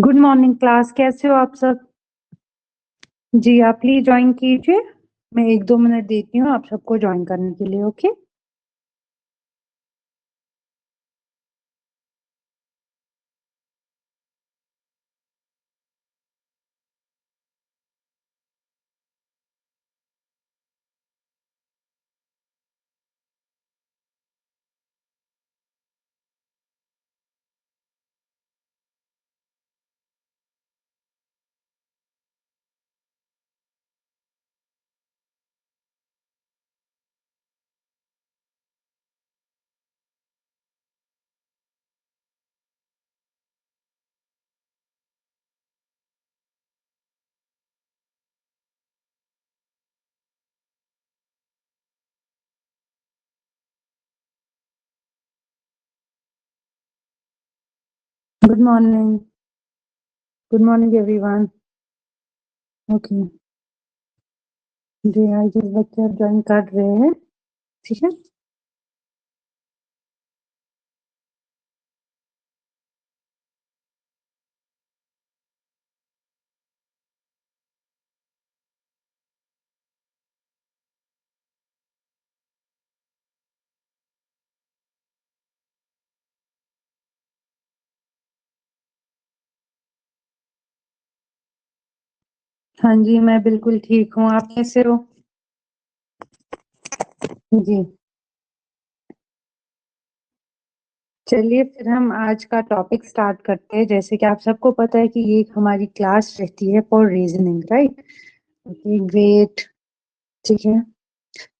Good morning class, कैसे हो आप सब? जी, आप प्लीज ज्वाइन कीजिए। मैं 1-2 मिनट देती हूँ आप सबको ज्वाइन करने के लिए। Okay, good morning. Good morning everyone. Okay ji, आज जिस बच्चे आप ज्वाइन कर रहे हैं, ठीक है। हाँ जी, मैं बिल्कुल ठीक हूँ। आप कैसे हो? जी, चलिए फिर हम आज का टॉपिक स्टार्ट करते हैं। जैसे कि आप सबको पता है कि ये एक हमारी क्लास रहती है for reasoning, right? Okay, great. ठीक है,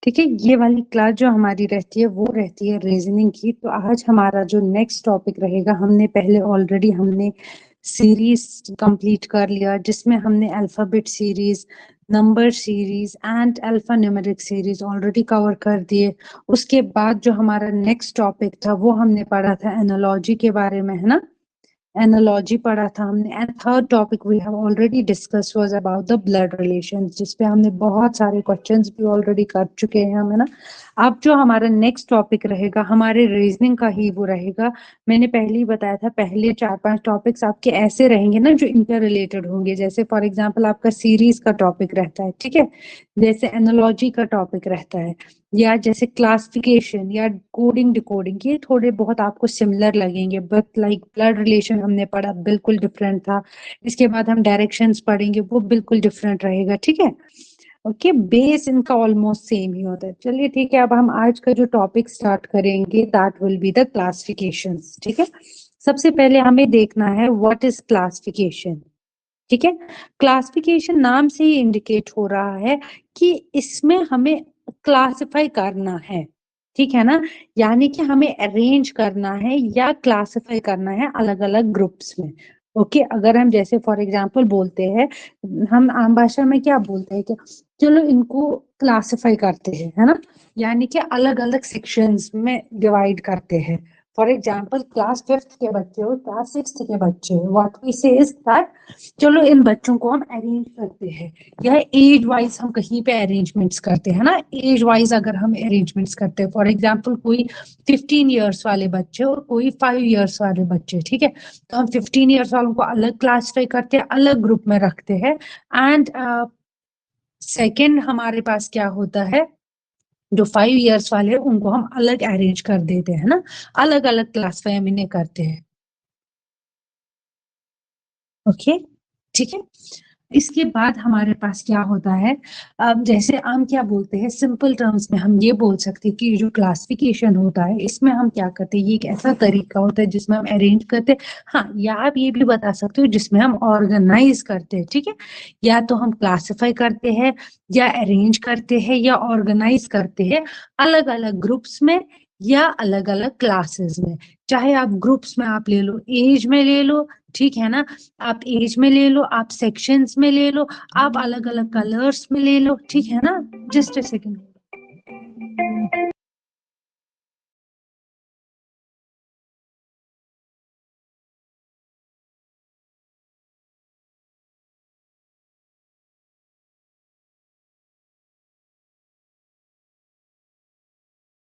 ठीक है। ये वाली क्लास जो हमारी रहती है वो रहती है रीजनिंग की। तो आज हमारा जो नेक्स्ट टॉपिक रहेगा, हमने पहले ऑलरेडी हमने सीरीज कंप्लीट कर लिया जिसमें हमने alphabet series, number series and alpha numeric series already cover कर दिए। उसके बाद जो हमारा नेक्स्ट टॉपिक था वो हमने पढ़ा था एनालॉजी के बारे में, है ना? एनालॉजी पढ़ा था हमने। And third topic we have already discuss was about the blood relations, जिसपे हमने बहुत सारे क्वेश्चंस भी ऑलरेडी कर चुके हैं हम, है ना? अब जो हमारा नेक्स्ट टॉपिक रहेगा हमारे रीजनिंग का ही वो रहेगा। मैंने पहले ही बताया था, पहले 4-5 टॉपिक्स आपके ऐसे रहेंगे ना जो इंटर रिलेटेड होंगे। जैसे फॉर एग्जांपल आपका सीरीज का टॉपिक रहता है, ठीक है, जैसे एनालॉजी का टॉपिक रहता है, या जैसे क्लासिफिकेशन या कोडिंग डिकोडिंग, ये थोड़े बहुत आपको सिमिलर लगेंगे। बट लाइक ब्लड रिलेशन हमने पढ़ा, बिल्कुल डिफरेंट था। इसके बाद हम डायरेक्शंस पढ़ेंगे, वो बिल्कुल डिफरेंट रहेगा, ठीक है। ओके, बेस इनका ऑलमोस्ट सेम ही होता है। चलिए ठीक है, अब हम आज का जो टॉपिक स्टार्ट करेंगे that will be the classifications, ठीक है। सबसे पहले हमें देखना है व्हाट इज क्लासिफिकेशन, ठीक है। क्लासिफिकेशन नाम से ही इंडिकेट हो रहा है कि इसमें हमें क्लासिफाई करना है, ठीक है ना? यानी कि हमें अरेंज करना है या क्लासिफाई करना है अलग अलग ग्रुप्स में। ओके, अगर हम जैसे फॉर एग्जांपल बोलते हैं, हम आम भाषा में क्या बोलते हैं कि चलो इनको क्लासिफाई करते हैं, है ना? यानी कि अलग अलग सेक्शंस में डिवाइड करते हैं। फॉर एग्जांपल क्लास 5th के बच्चे हो, क्लास 6th के बच्चे हो, व्हाट वी से इज दैट चलो इन बच्चों को हम अरेंज करते हैं, या एज वाइज हम कहीं पे अरेंजमेंट्स करते हैं ना। एज वाइज अगर हम अरेंजमेंट्स करते हैं, फॉर एग्जांपल कोई 15 इयर्स वाले बच्चे और कोई 5 इयर्स वाले बच्चे, ठीक है, तो हम 15 इयर्स वालों को अलग क्लासिफाई करते हैं, अलग ग्रुप में रखते हैं। एंड सेकेंड हमारे पास क्या होता है, जो 5 इयर्स वाले हैं उनको हम अलग अरेंज कर देते हैं ना, अलग अलग क्लासिफाई हम इन्हें करते हैं। ओके, ठीक है। इसके बाद हमारे पास क्या होता है, अब जैसे हम क्या बोलते हैं, सिंपल टर्म्स में हम ये बोल सकते हैं कि ये जो क्लासिफिकेशन होता है इसमें हम क्या करते हैं, ये एक ऐसा तरीका होता है जिसमें हम अरेंज करते हैं। हाँ, या आप ये भी बता सकते हो जिसमें हम ऑर्गेनाइज करते हैं, ठीक है। या तो हम क्लासिफाई करते हैं, या अरेंज करते हैं, या ऑर्गेनाइज करते हैं अलग अलग ग्रुप्स में या अलग अलग क्लासेस में। चाहे आप ग्रुप्स में आप ले लो, एज में ले लो, ठीक है ना, आप एज में ले लो, आप सेक्शंस में ले लो, आप अलग अलग कलर्स में ले लो, ठीक है ना। Just a second.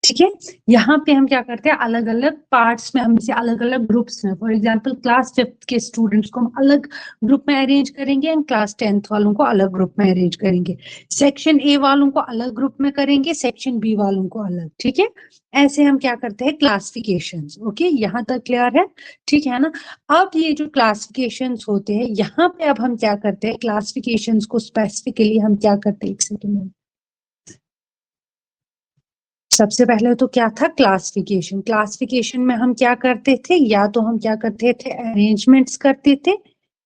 ठीक है। यहाँ पे हम क्या करते हैं, अलग अलग पार्ट्स में हम इसे अलग अलग ग्रुप्स में, फॉर एग्जांपल क्लास 5th के स्टूडेंट्स को हम अलग ग्रुप में अरेंज करेंगे एंड क्लास 10th वालों को अलग ग्रुप में अरेंज करेंगे, सेक्शन ए वालों को अलग ग्रुप में करेंगे, सेक्शन बी वालों को अलग। ठीक है, ऐसे हम क्या करते हैं क्लासिफिकेशंस। ओके, यहाँ तक क्लियर है? ठीक है ना। अब ये जो क्लासिफिकेशंस होते हैं, यहाँ पे अब हम क्या करते हैं, क्लासिफिकेशंस को स्पेसिफिकली हम क्या करते हैं, एक सेकेंड। सबसे पहले तो क्या था, क्लासिफिकेशन। क्लासिफिकेशन में हम क्या करते थे, या तो हम क्या करते थे अरेंजमेंट्स करते थे,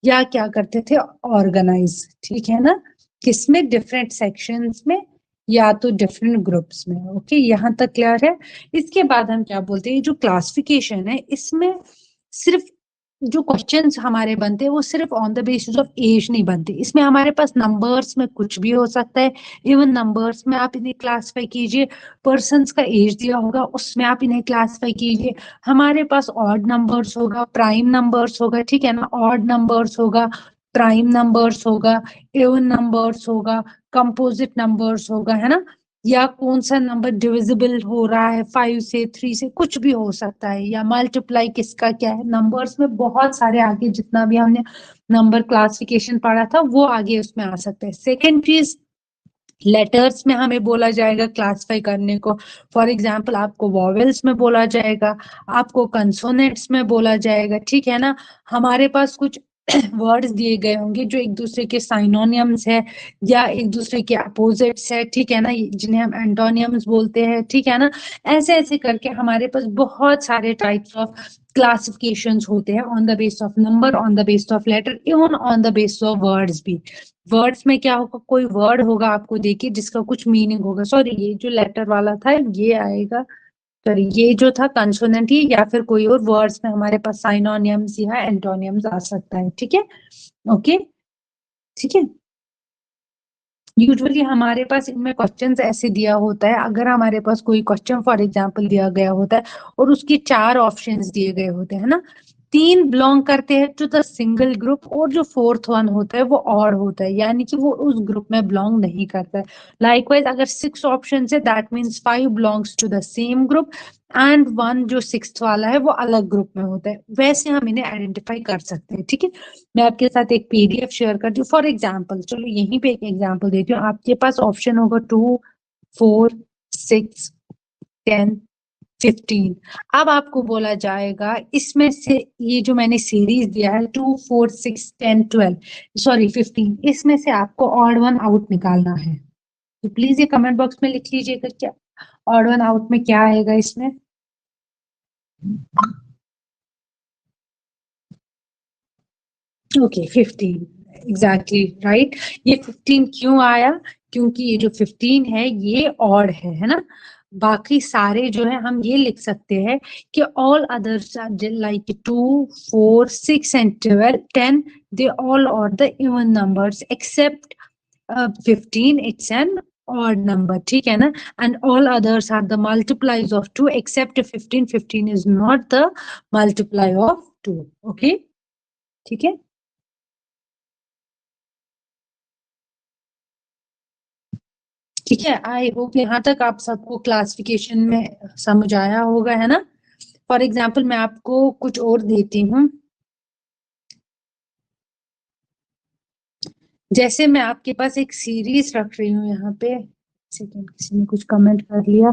या क्या करते थे ऑर्गेनाइज। ठीक है ना, किसमें, डिफरेंट सेक्शंस में या तो डिफरेंट ग्रुप्स में। ओके, यहाँ तक क्लियर है? इसके बाद हम क्या बोलते हैं, जो क्लासिफिकेशन है इसमें सिर्फ जो क्वेश्चंस हमारे बनते हैं वो सिर्फ on the basis of age नहीं बनते, इसमें हमारे पास नंबर्स में कुछ भी हो सकता है। इवन नंबर्स में आप इन्हें क्लासिफाई कीजिए, पर्सन्स का एज दिया होगा उसमें आप इन्हें क्लासिफाई कीजिए। हमारे पास ऑड नंबर्स होगा, प्राइम नंबर्स होगा, ठीक है ना, ऑड नंबर्स होगा, प्राइम नंबर्स होगा, इवन नंबर्स होगा, कंपोजिट नंबर्स होगा, है ना, या कौन सा नंबर डिविजिबल हो रहा है 5 से, 3 से, कुछ भी हो सकता है, या मल्टीप्लाई किसका क्या है। नंबर्स में बहुत सारे आगे जितना भी हमने नंबर क्लासिफिकेशन पढ़ा था वो आगे उसमें आ सकता है। सेकेंड चीज, लेटर्स में हमें बोला जाएगा क्लासिफाई करने को। फॉर एग्जाम्पल आपको वॉवेल्स में बोला जाएगा, आपको कंसोनेंट्स में बोला जाएगा। ठीक है ना, हमारे पास कुछ वर्ड्स दिए गए होंगे जो एक दूसरे के साइनोनियम्स है या एक दूसरे के अपोजिट्स है, ठीक है ना, जिन्हें हम एंटोनियम्स बोलते हैं। ठीक है ना, ऐसे ऐसे करके हमारे पास बहुत सारे टाइप्स ऑफ क्लासिफिकेशंस होते हैं, on the base of number, on the base of letter, even on the base of words भी। वर्ड्स में क्या होगा, कोई वर्ड होगा आपको देखिए जिसका कुछ मीनिंग होगा, सॉरी ये जो लेटर वाला था ये आएगा, सॉरी ये जो था कंसोनेंट ही, या फिर कोई और वर्ड्स में हमारे पास साइनोनियम्स या एंटोनियम्स आ सकता है। ठीक है, ओके, ठीक है। यूजुअली हमारे पास इनमें क्वेश्चंस ऐसे दिया होता है, अगर हमारे पास कोई क्वेश्चन फॉर एग्जांपल दिया गया होता है और उसके 4 ऑप्शंस दिए गए होते हैं ना, 3 बिलोंग करते हैं टू द सिंगल ग्रुप और जो 4th वन होता है वो ऑड होता है, यानी कि वो उस ग्रुप में बिलोंग नहीं करता है। लाइकवाइज अगर 6 ऑप्शन है that means 5 belongs to the same group and 1 जो 6th वाला है वो अलग ग्रुप में होता है। वैसे हम इन्हें आइडेंटिफाई कर सकते हैं। ठीक है, मैं आपके साथ एक पीडीएफ शेयर करती हूँ। फॉर एग्जाम्पल, चलो यहीं पे एक एग्जाम्पल देती हूँ, आपके पास ऑप्शन होगा 2, 4, 6, 10, 15। अब आपको बोला जाएगा इसमें से ये जो मैंने सीरीज दिया है 2, 4, 6, 10, 12, सॉरी 15, इसमें से आपको ऑड वन आउट निकालना है। तो प्लीज ये कमेंट बॉक्स में लिख लीजिएगा क्या ऑड वन आउट में क्या आएगा इसमें। Okay 15, exactly right. ये 15 क्यों आया, क्योंकि ये जो 15 है ये ऑड है ना। बाकी सारे जो है हम ये लिख सकते हैं कि all others like 2, 4, 6 and 12, 10 they all are the even numbers except 15, it's an odd number, ठीक है ना, and all others are the multiplies of 2 except 15, 15 is not the multiply of 2. okay, ठीक है। ठीक है, आई होप यहाँ तक आप सबको क्लासिफिकेशन में समझ आया होगा, है ना। फॉर एग्जाम्पल मैं आपको कुछ और देती हूँ, जैसे मैं आपके पास एक सीरीज रख रही हूँ यहाँ पे, सेकंड किसी ने कुछ कमेंट कर लिया,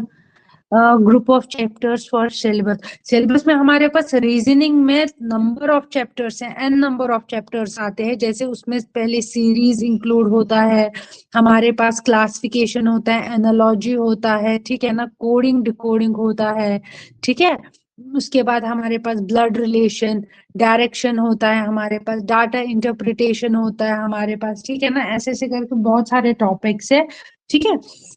group of chapters for syllabus. Syllabus में हमारे पास रीजनिंग में नंबर ऑफ चैप्टर्स हैं, एन नंबर ऑफ चैप्टर्स आते हैं, जैसे उसमें पहले सीरीज इंक्लूड होता है, हमारे पास क्लासिफिकेशन होता है, एनालॉजी होता है, ठीक है ना, कोडिंग डिकोडिंग होता है, ठीक है। उसके बाद हमारे पास ब्लड रिलेशन, डायरेक्शन होता है, हमारे पास डाटा इंटरप्रिटेशन होता है हमारे पास, ठीक है ना, ऐसे ऐसे करके बहुत सारे टॉपिक्स है। ठीक है,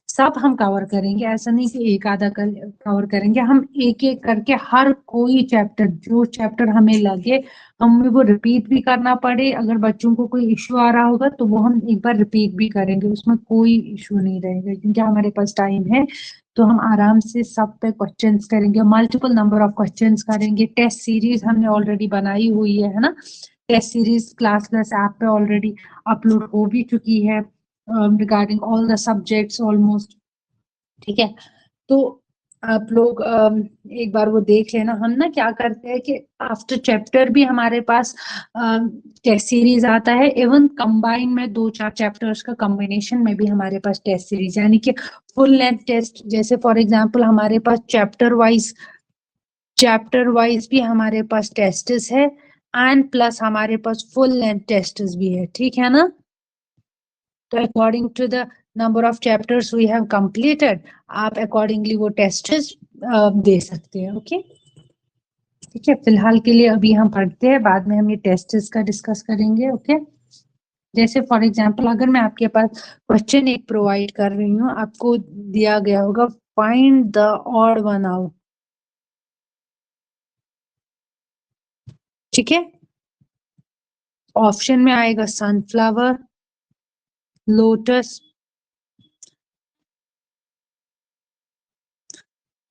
सब हम कवर करेंगे, ऐसा नहीं कि एक आधा कवर करेंगे, हम एक एक करके हर कोई चैप्टर, जो चैप्टर हमें लगे हमें वो रिपीट भी करना पड़े, अगर बच्चों को कोई इश्यू आ रहा होगा तो वो हम एक बार रिपीट भी करेंगे, उसमें कोई इश्यू नहीं रहेगा, क्योंकि हमारे पास टाइम है तो हम आराम से सब पे क्वेश्चंस करेंगे, मल्टीपल नंबर ऑफ क्वेश्चंस करेंगे। टेस्ट सीरीज हमने ऑलरेडी बनाई हुई है ना, टेस्ट सीरीज क्लास ऐप पे ऑलरेडी अपलोड हो भी चुकी है regarding all the subjects almost. ठीक है, तो आप लोग एक बार वो देख लेना। हम ना क्या करते हैं कि आफ्टर चैप्टर भी हमारे पास टेस्ट सीरीज आता है, इवन कंबाइन में 2-4 चैप्टर्स का कॉम्बिनेशन में भी हमारे पास टेस्ट सीरीज, यानी कि फुल लेंथ टेस्ट। जैसे फॉर एग्जांपल हमारे पास चैप्टर वाइज भी हमारे पास टेस्ट्स है, एंड प्लस हमारे पास फुल लेंथ टेस्ट्स भी है, ठीक है ना। तो according to the number of chapters we have completed, आप अकॉर्डिंगली वो टेस्ट्स दे सकते हैं। ओके, ठीक है। फिलहाल के लिए अभी हम पढ़ते हैं, बाद में हम ये टेस्ट्स का डिस्कस करेंगे। ओके, जैसे फॉर एग्जांपल अगर मैं आपके पास क्वेश्चन एक प्रोवाइड कर रही हूँ, आपको दिया गया होगा find the odd one out, ठीक है। ऑप्शन में आएगा sunflower, lotus,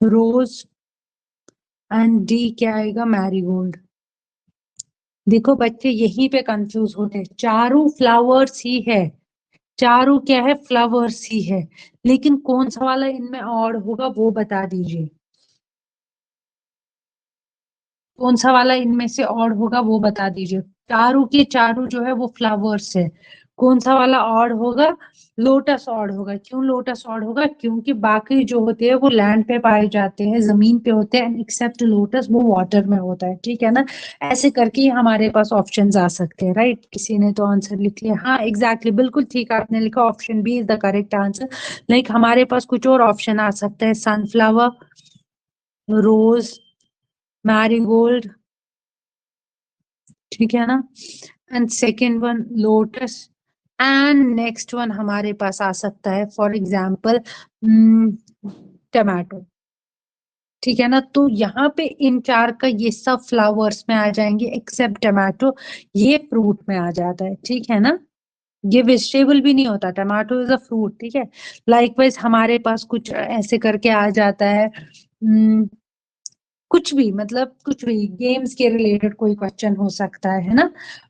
rose, and D क्या आएगा, मैरीगोल्ड। देखो बच्चे यहीं पे कंफ्यूज होते हैं, चारों फ्लावर्स ही है, चारों क्या है, फ्लावर्स ही है, लेकिन कौन सा वाला इनमें ऑड होगा वो बता दीजिए। कौन सा वाला इनमें से ऑड होगा वो बता दीजिए। चारों के चारों जो है वो फ्लावर्स है, कौन सा वाला ऑड होगा, लोटस ऑड होगा। क्यों लोटस ऑड होगा, क्योंकि बाकी जो होते हैं वो लैंड पे पाए जाते हैं, जमीन पे होते हैं, एक्सेप्ट लोटस वो वाटर में होता है, ठीक है ना। ऐसे करके ही हमारे पास ऑप्शंस आ सकते हैं, राइट। किसी ने तो आंसर लिख लिया, हाँ एग्जैक्टली, बिल्कुल ठीक आपने लिखा, option B is the correct answer. Like हमारे पास कुछ और ऑप्शन आ सकता है, सनफ्लावर, रोज, मैरीगोल्ड, ठीक है ना, and second one lotus, and next one हमारे पास आ सकता है फॉर एग्जाम्पल टमाटो, ठीक है ना। तो यहाँ पे इन चार का ये सब फ्लावर्स में आ जाएंगे एक्सेप्ट टमाटो, ये फ्रूट में आ जाता है, ठीक है ना। ये वेजिटेबल भी नहीं होता, टमाटो इज अ फ्रूट, ठीक है। लाइकवाइज हमारे पास कुछ ऐसे करके आ जाता है, कुछ भी, मतलब कुछ भी गेम्स के रिलेटेड कोई क्वेश्चन हो सकता है ना,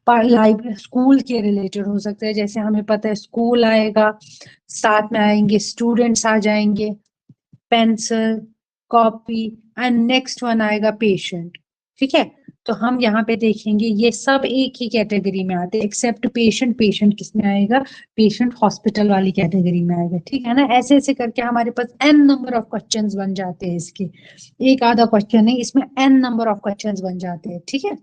पर लाइक स्कूल के रिलेटेड हो सकता है। जैसे हमें पता है स्कूल आएगा, साथ में आएंगे स्टूडेंट्स आ जाएंगे, pencil, copy, and next one आएगा पेशेंट, ठीक है। तो हम यहाँ पे देखेंगे ये सब एक ही कैटेगरी में आते हैं एक्सेप्ट पेशेंट। पेशेंट किस में आएगा, पेशेंट हॉस्पिटल वाली कैटेगरी में आएगा, ठीक है ना। ऐसे ऐसे करके हमारे पास एन नंबर ऑफ क्वेश्चंस बन जाते हैं इसके, एक आधा क्वेश्चन नहीं, इसमें एन नंबर ऑफ क्वेश्चंस बन जाते हैं, ठीक है।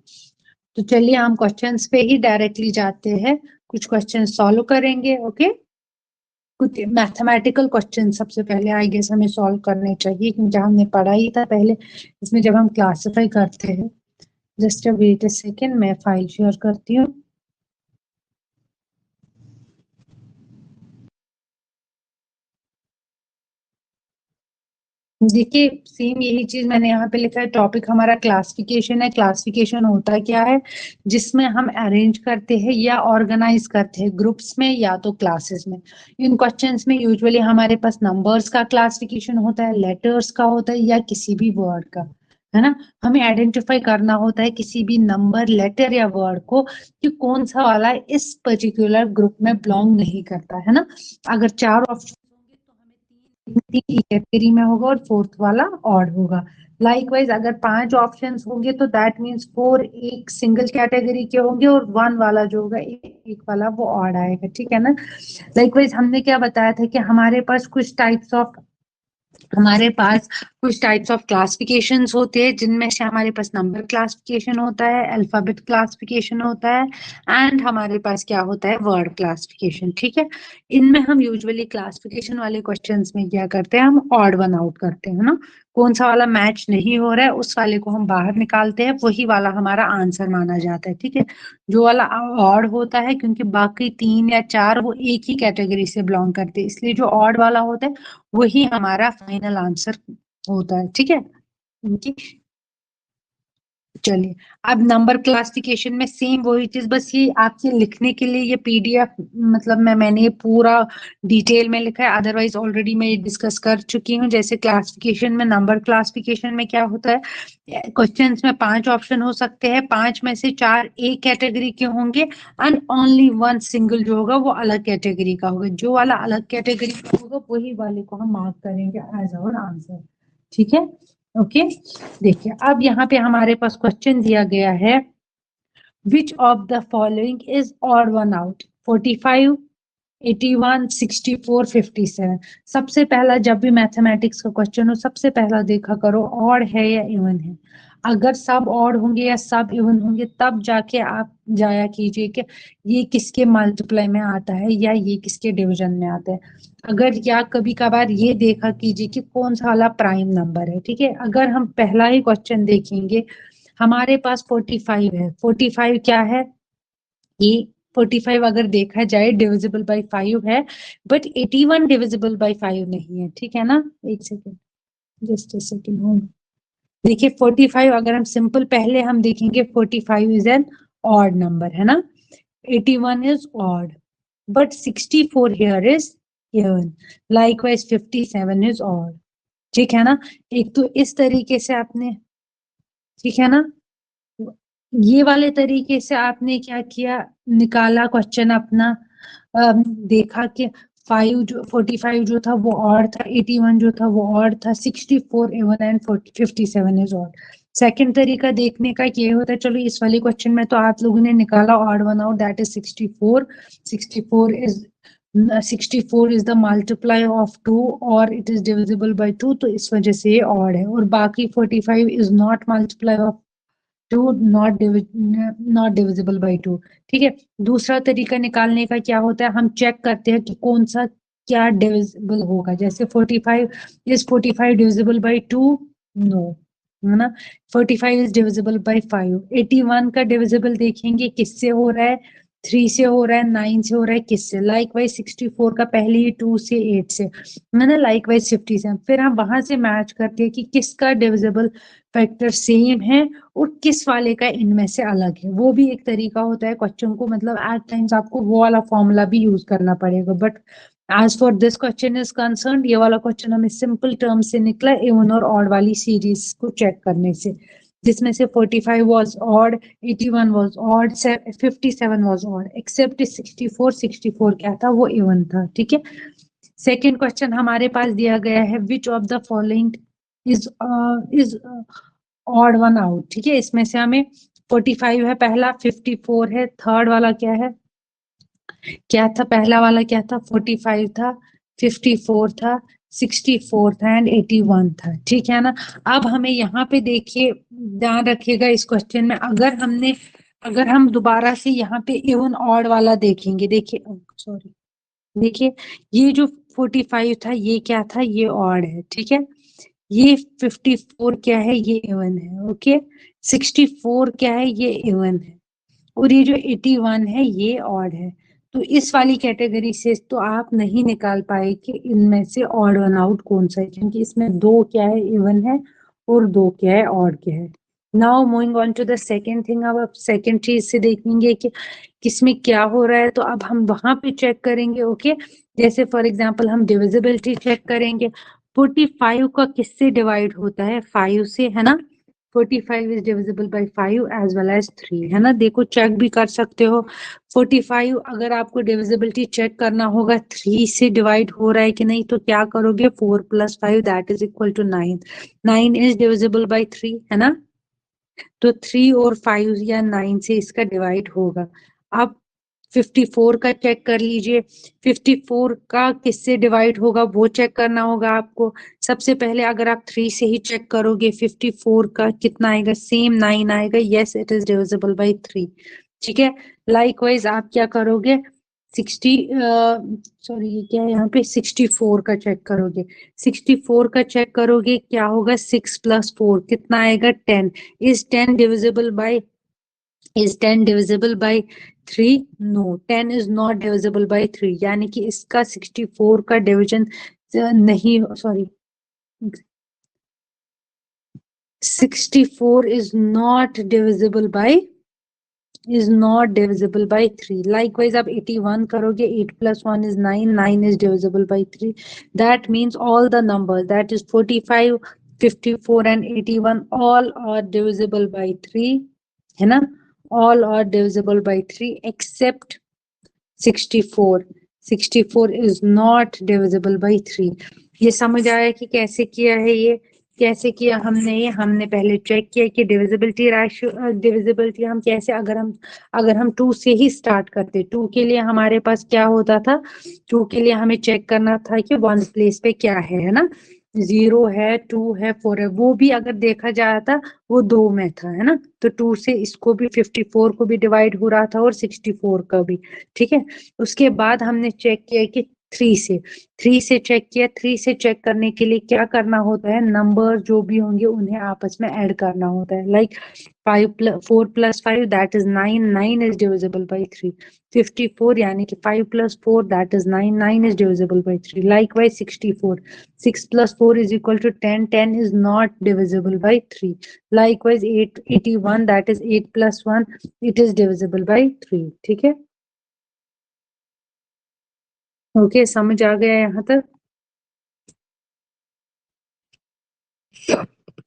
तो चलिए हम क्वेश्चंस पे ही डायरेक्टली जाते हैं, कुछ क्वेश्चन सॉल्व करेंगे। ओके, कुछ मैथमेटिकल क्वेश्चन सबसे पहले आई गेस हमें सॉल्व करने चाहिए, क्योंकि हमने पढ़ा ही था पहले इसमें जब हम क्लासिफाई करते हैं। जस्ट वेट अ सेकेंड, मैं फाइल शेयर करती हूँ। देखिए सेम यही चीज मैंने यहाँ पे लिखा है, टॉपिक हमारा क्लासिफिकेशन है। क्लासिफिकेशन होता क्या है, जिसमें हम अरेंज करते हैं या ऑर्गेनाइज करते हैं ग्रुप्स में या तो क्लासेस में। इन क्वेश्चंस में यूजुअली हमारे पास नंबर्स का क्लासिफिकेशन होता है, लेटर्स का होता है, या किसी भी वर्ड का, है ना। हमें आइडेंटिफाई करना होता है किसी भी नंबर, लेटर या वर्ड को कि कौन सा वाला इस पर्टिकुलर ग्रुप में बिलोंग नहीं करता, है ना। अगर चार ऑप्शन होंगे तो हमें तीन कैटेगरी में होगा और फोर्थ वाला ऑड होगा। लाइकवाइज अगर 5 ऑप्शंस होंगे तो दैट मींस 4 एक सिंगल कैटेगरी के होंगे और 1 वाला जो होगा एक वाला वो ऑड आएगा, ठीक है ना। लाइकवाइज हमने क्या बताया था कि हमारे पास कुछ टाइप्स ऑफ क्लासिफिकेशंस होते हैं, जिनमें से हमारे पास नंबर क्लासिफिकेशन होता है, अल्फाबेट क्लासिफिकेशन होता है, एंड हमारे पास क्या होता है, वर्ड क्लासिफिकेशन, ठीक है। इनमें हम यूजुअली क्लासिफिकेशन वाले क्वेश्चंस में क्या करते हैं, हम ऑड वन आउट करते हैं ना। कौन सा वाला मैच नहीं हो रहा है उस वाले को हम बाहर निकालते हैं, वही वाला हमारा आंसर माना जाता है, ठीक है। जो वाला ऑड होता है, क्योंकि बाकी 3 या 4 वो एक ही कैटेगरी से बिलोंग करते हैं, इसलिए जो ऑड वाला होता है वही हमारा फाइनल आंसर होता है, ठीक है। इनकी चलिए, अब नंबर क्लासिफिकेशन में सेम वही चीज, बस ये आपके लिखने के लिए ये पीडीएफ, मतलब मैंने पूरा डिटेल में लिखा है, अदरवाइज ऑलरेडी मैं डिस्कस कर चुकी हूँ। जैसे क्लासिफिकेशन में, नंबर क्लासिफिकेशन में क्या होता है, क्वेश्चंस में 5 ऑप्शन हो सकते हैं, 5 में से 4 एक कैटेगरी के होंगे, एंड ओनली वन सिंगल जो होगा वो अलग कैटेगरी का होगा। जो वाला अलग कैटेगरी का होगा वही वाले को हम मार्क करेंगे एज आवर आंसर, ठीक है, ओके। देखिए अब यहाँ पे हमारे पास क्वेश्चन दिया गया है, which of the following is odd one out, 45, 81, 64, 57। सबसे पहला जब भी मैथमेटिक्स का क्वेश्चन हो सबसे पहला देखा करो ऑड है या इवन है। अगर सब ऑड होंगे या सब इवन होंगे तब जाके आप जाया कीजिए कि ये किसके मल्टीप्लाई में आता है या ये किसके डिवीजन में आता है। अगर या कभी कभार ये देखा कीजिए कि कौन सा वाला प्राइम नंबर है। ठीक है, अगर हम पहला ही क्वेश्चन देखेंगे, हमारे पास 45 है। 45 क्या है, ये 45 अगर देखा जाए डिविजिबल बाय 5 है, बट 81 डिविजिबल बाय 5 नहीं है। ठीक है ना, एक second, just a second hold. देखिए 45 अगर हम सिंपल पहले हम देखेंगे 45 इज एन ऑड नंबर है ना, 81 is odd, but 64 here is even, likewise 57 is odd. ठीक है ना, एक तो इस तरीके से आपने, ठीक है ना, ये वाले तरीके से आपने क्या किया, निकाला क्वेश्चन अपना, देखा कि 45 जो था वो ऑड था, 81 जो था वो ऑड था, 64 even and 57 is odd. Second तरीका देखने का ये होता है, चलो इस वाले क्वेश्चन में तो आप लोगों ने निकाला odd one out, that is 64। 64 is the multiply of 2 और इट इज डिविजिबल बाय 2, तो इस वजह से ये ऑड है। और बाकी 45 is not multiply of 2, not divisible by 2। ठीक है, दूसरा तरीका निकालने का क्या होता है, हम चेक करते हैं कि कौन सा क्या डिविजिबल होगा। जैसे 45 इज 45 डिविजिबल बाय 2, नो, है ना। 45 इज डिविजिबल बाय 5। 81 का डिविजिबल देखेंगे किससे हो रहा है, 3 से हो रहा है, 9 से हो रहा है, किससे, लाइक वाइज 64 का पहले ही 2 से 8 से, है ना, लाइक वाइज 57। फिर हम वहां से मैच करते हैं कि किसका डिविजिबल फैक्टर सेम है और किस वाले का इनमें से अलग है। वो भी एक तरीका होता है क्वेश्चन को, मतलब एट टाइम्स आपको वो वाला फॉर्मूला भी यूज करना पड़ेगा, but as for this question is concern, ये वाला क्वेश्चन हमें सिंपल टर्म से निकला इवन और ऑड वाली सीरीज को चेक करने से, जिसमें से 45 was odd, 81 was odd, 57 was odd, except 64। 64 क्या था, वो इवन था। ठीक है, सेकेंड क्वेश्चन हमारे पास दिया गया है, which of the following is odd one out. ठीक है, इसमें से हमें 45 है पहला, 54 है थर्ड वाला, क्या है, क्या था पहला वाला, क्या था, 45 था, 54 था, 64 था एंड 81 था। ठीक है ना। अब हमें यहाँ पे देखिए, ध्यान रखिएगा इस क्वेश्चन में, अगर हम दोबारा से यहाँ पे इवन ऑड वाला देखेंगे, देखिए सॉरी, देखिए ये जो 45 था ये क्या था, ये ऑड है। ठीक है, ये 54 क्या है, ये इवन है। ओके, 64 क्या है, ये इवन है, और ये जो 81 है ये ऑड है। तो इस वाली कैटेगरी से तो आप नहीं निकाल पाए कि इनमें से ऑड वन आउट कौन सा है, क्योंकि इसमें दो क्या है, इवन है, और दो क्या है, ऑड क्या है। Now moving on to the second thing, अब आप सेकेंड चीज से देखेंगे कि किसमें क्या हो रहा है, तो अब हम वहां पे चेक करेंगे। ओके, जैसे फॉर एग्जांपल हम डिविजिबिलिटी चेक करेंगे, 45 का किससे डिवाइड होता है, 5 से, है ना। 45 is divisible by 5 as well as 3, है ना। देखो चेक भी कर सकते हो, 45 अगर आपको डिविजिबिलिटी चेक करना होगा 3 से डिवाइड हो रहा है कि नहीं, तो क्या करोगे, 4 + 5 that is equal to 9। 9 is divisible by 3, है ना, तो 3 और 5 या 9 से इसका डिवाइड होगा। अब 54 का चेक कर लीजिए, 54 का किससे डिवाइड होगा वो चेक करना होगा आपको। सबसे पहले अगर आप 3 से ही चेक करोगे 54 का कितना आएगा, सेम 9 आएगा, yes it is divisible by 3। ठीक है, लाइकवाइज आप क्या करोगे, 60 सॉरी ये क्या है यहाँ पे, 64 का चेक करोगे, 64 का चेक करोगे क्या होगा, 6 + 4 कितना आएगा, 10। Is 10 divisible by, is 10 divisible by 3? No, 10 is not divisible by 3, यानी कि इसका 64 का डिवीजन नहीं, sorry 64 is not divisible by 3. Likewise आप 81 करोगे, 8 + 1 is 9, 9 is divisible by 3. That means all the numbers, that is 45, 54 and 81 all are divisible by 3, है ना, all are divisible by 3 except 64. 64 is not divisible by 3. ये समझ आया कि कैसे किया है ये, कैसे किया हमने पहले चेक किया कि डिविजिबिलिटी रेशियो डिविजिबिलिटी हम कैसे, अगर हम 2 से ही स्टार्ट करते, 2 के लिए हमारे पास क्या होता था, 2 के लिए हमें चेक करना था कि वन प्लेस पे क्या है ना, 0 है, 2 है, 4 है, वो भी अगर देखा जाता था वो 2 में था, है ना, तो 2 से इसको भी 54 को भी डिवाइड हो रहा था और 64 का भी, ठीक है। उसके बाद हमने चेक किया कि 3 से चेक किया, 3 से चेक करने के लिए क्या करना होता है, नंबर जो भी होंगे उन्हें आपस में ऐड करना होता है, like 4 + 5 that is 9, 9 is divisible by 3, 54 यानी कि 5 + 4 that is 9, 9 is divisible by 3, likewise 64, 6 + 4 is equal to 10, 10 is not divisible by 3, likewise 81 that is 8 + 1 it is divisible by 3, ठीक है। ओके, समझ आ गया यहाँ तक,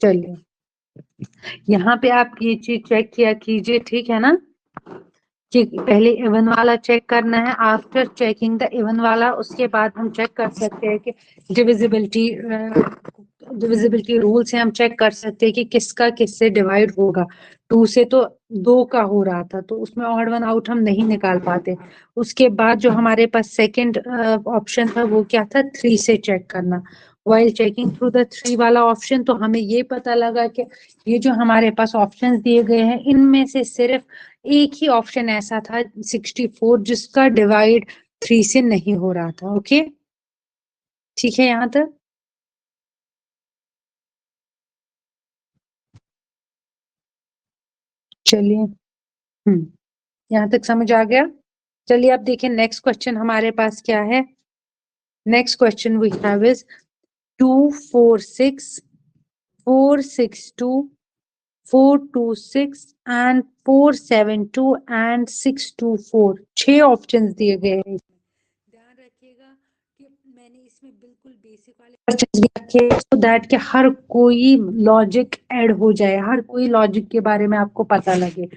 चलिए यहाँ पे आप ये चीज चेक किया कीजिए, ठीक है ना, कि पहले इवन वाला चेक करना है, आफ्टर चेकिंग द इवन वाला उसके बाद हम चेक कर सकते हैं कि डिविजिबिलिटी डिविजिबिलिटी रूल से हम चेक कर सकते हैं कि किसका किससे डिवाइड होगा, 2 से तो 2 का हो रहा था तो उसमें ऑड वन आउट हम नहीं निकाल पाते। उसके बाद जो हमारे पास सेकंड ऑप्शन था वो क्या था, 3 से चेक करना। वाइल चेकिंग थ्रू द 3 वाला ऑप्शन तो हमें ये पता लगा कि ये जो हमारे पास ऑप्शंस दिए गए हैं इनमें से सिर्फ एक ही ऑप्शन ऐसा था 64 जिसका डिवाइड 3 से नहीं हो रहा था। ओके, ठीक है यहाँ तक, चलिए यहाँ तक समझ आ गया। चलिए अब देखिए नेक्स्ट क्वेश्चन हमारे पास क्या है। Next question we have is 246 462 426 and 472 and 624, 6 options दिए गए हैं। ध्यान रखिएगा कि मैंने इसमें बिल्कुल बेसिक वाले क्वेश्चंस भी रखे सो दैट कि हर कोई लॉजिक ऐड हो जाए, हर कोई लॉजिक के बारे में आपको पता लगे।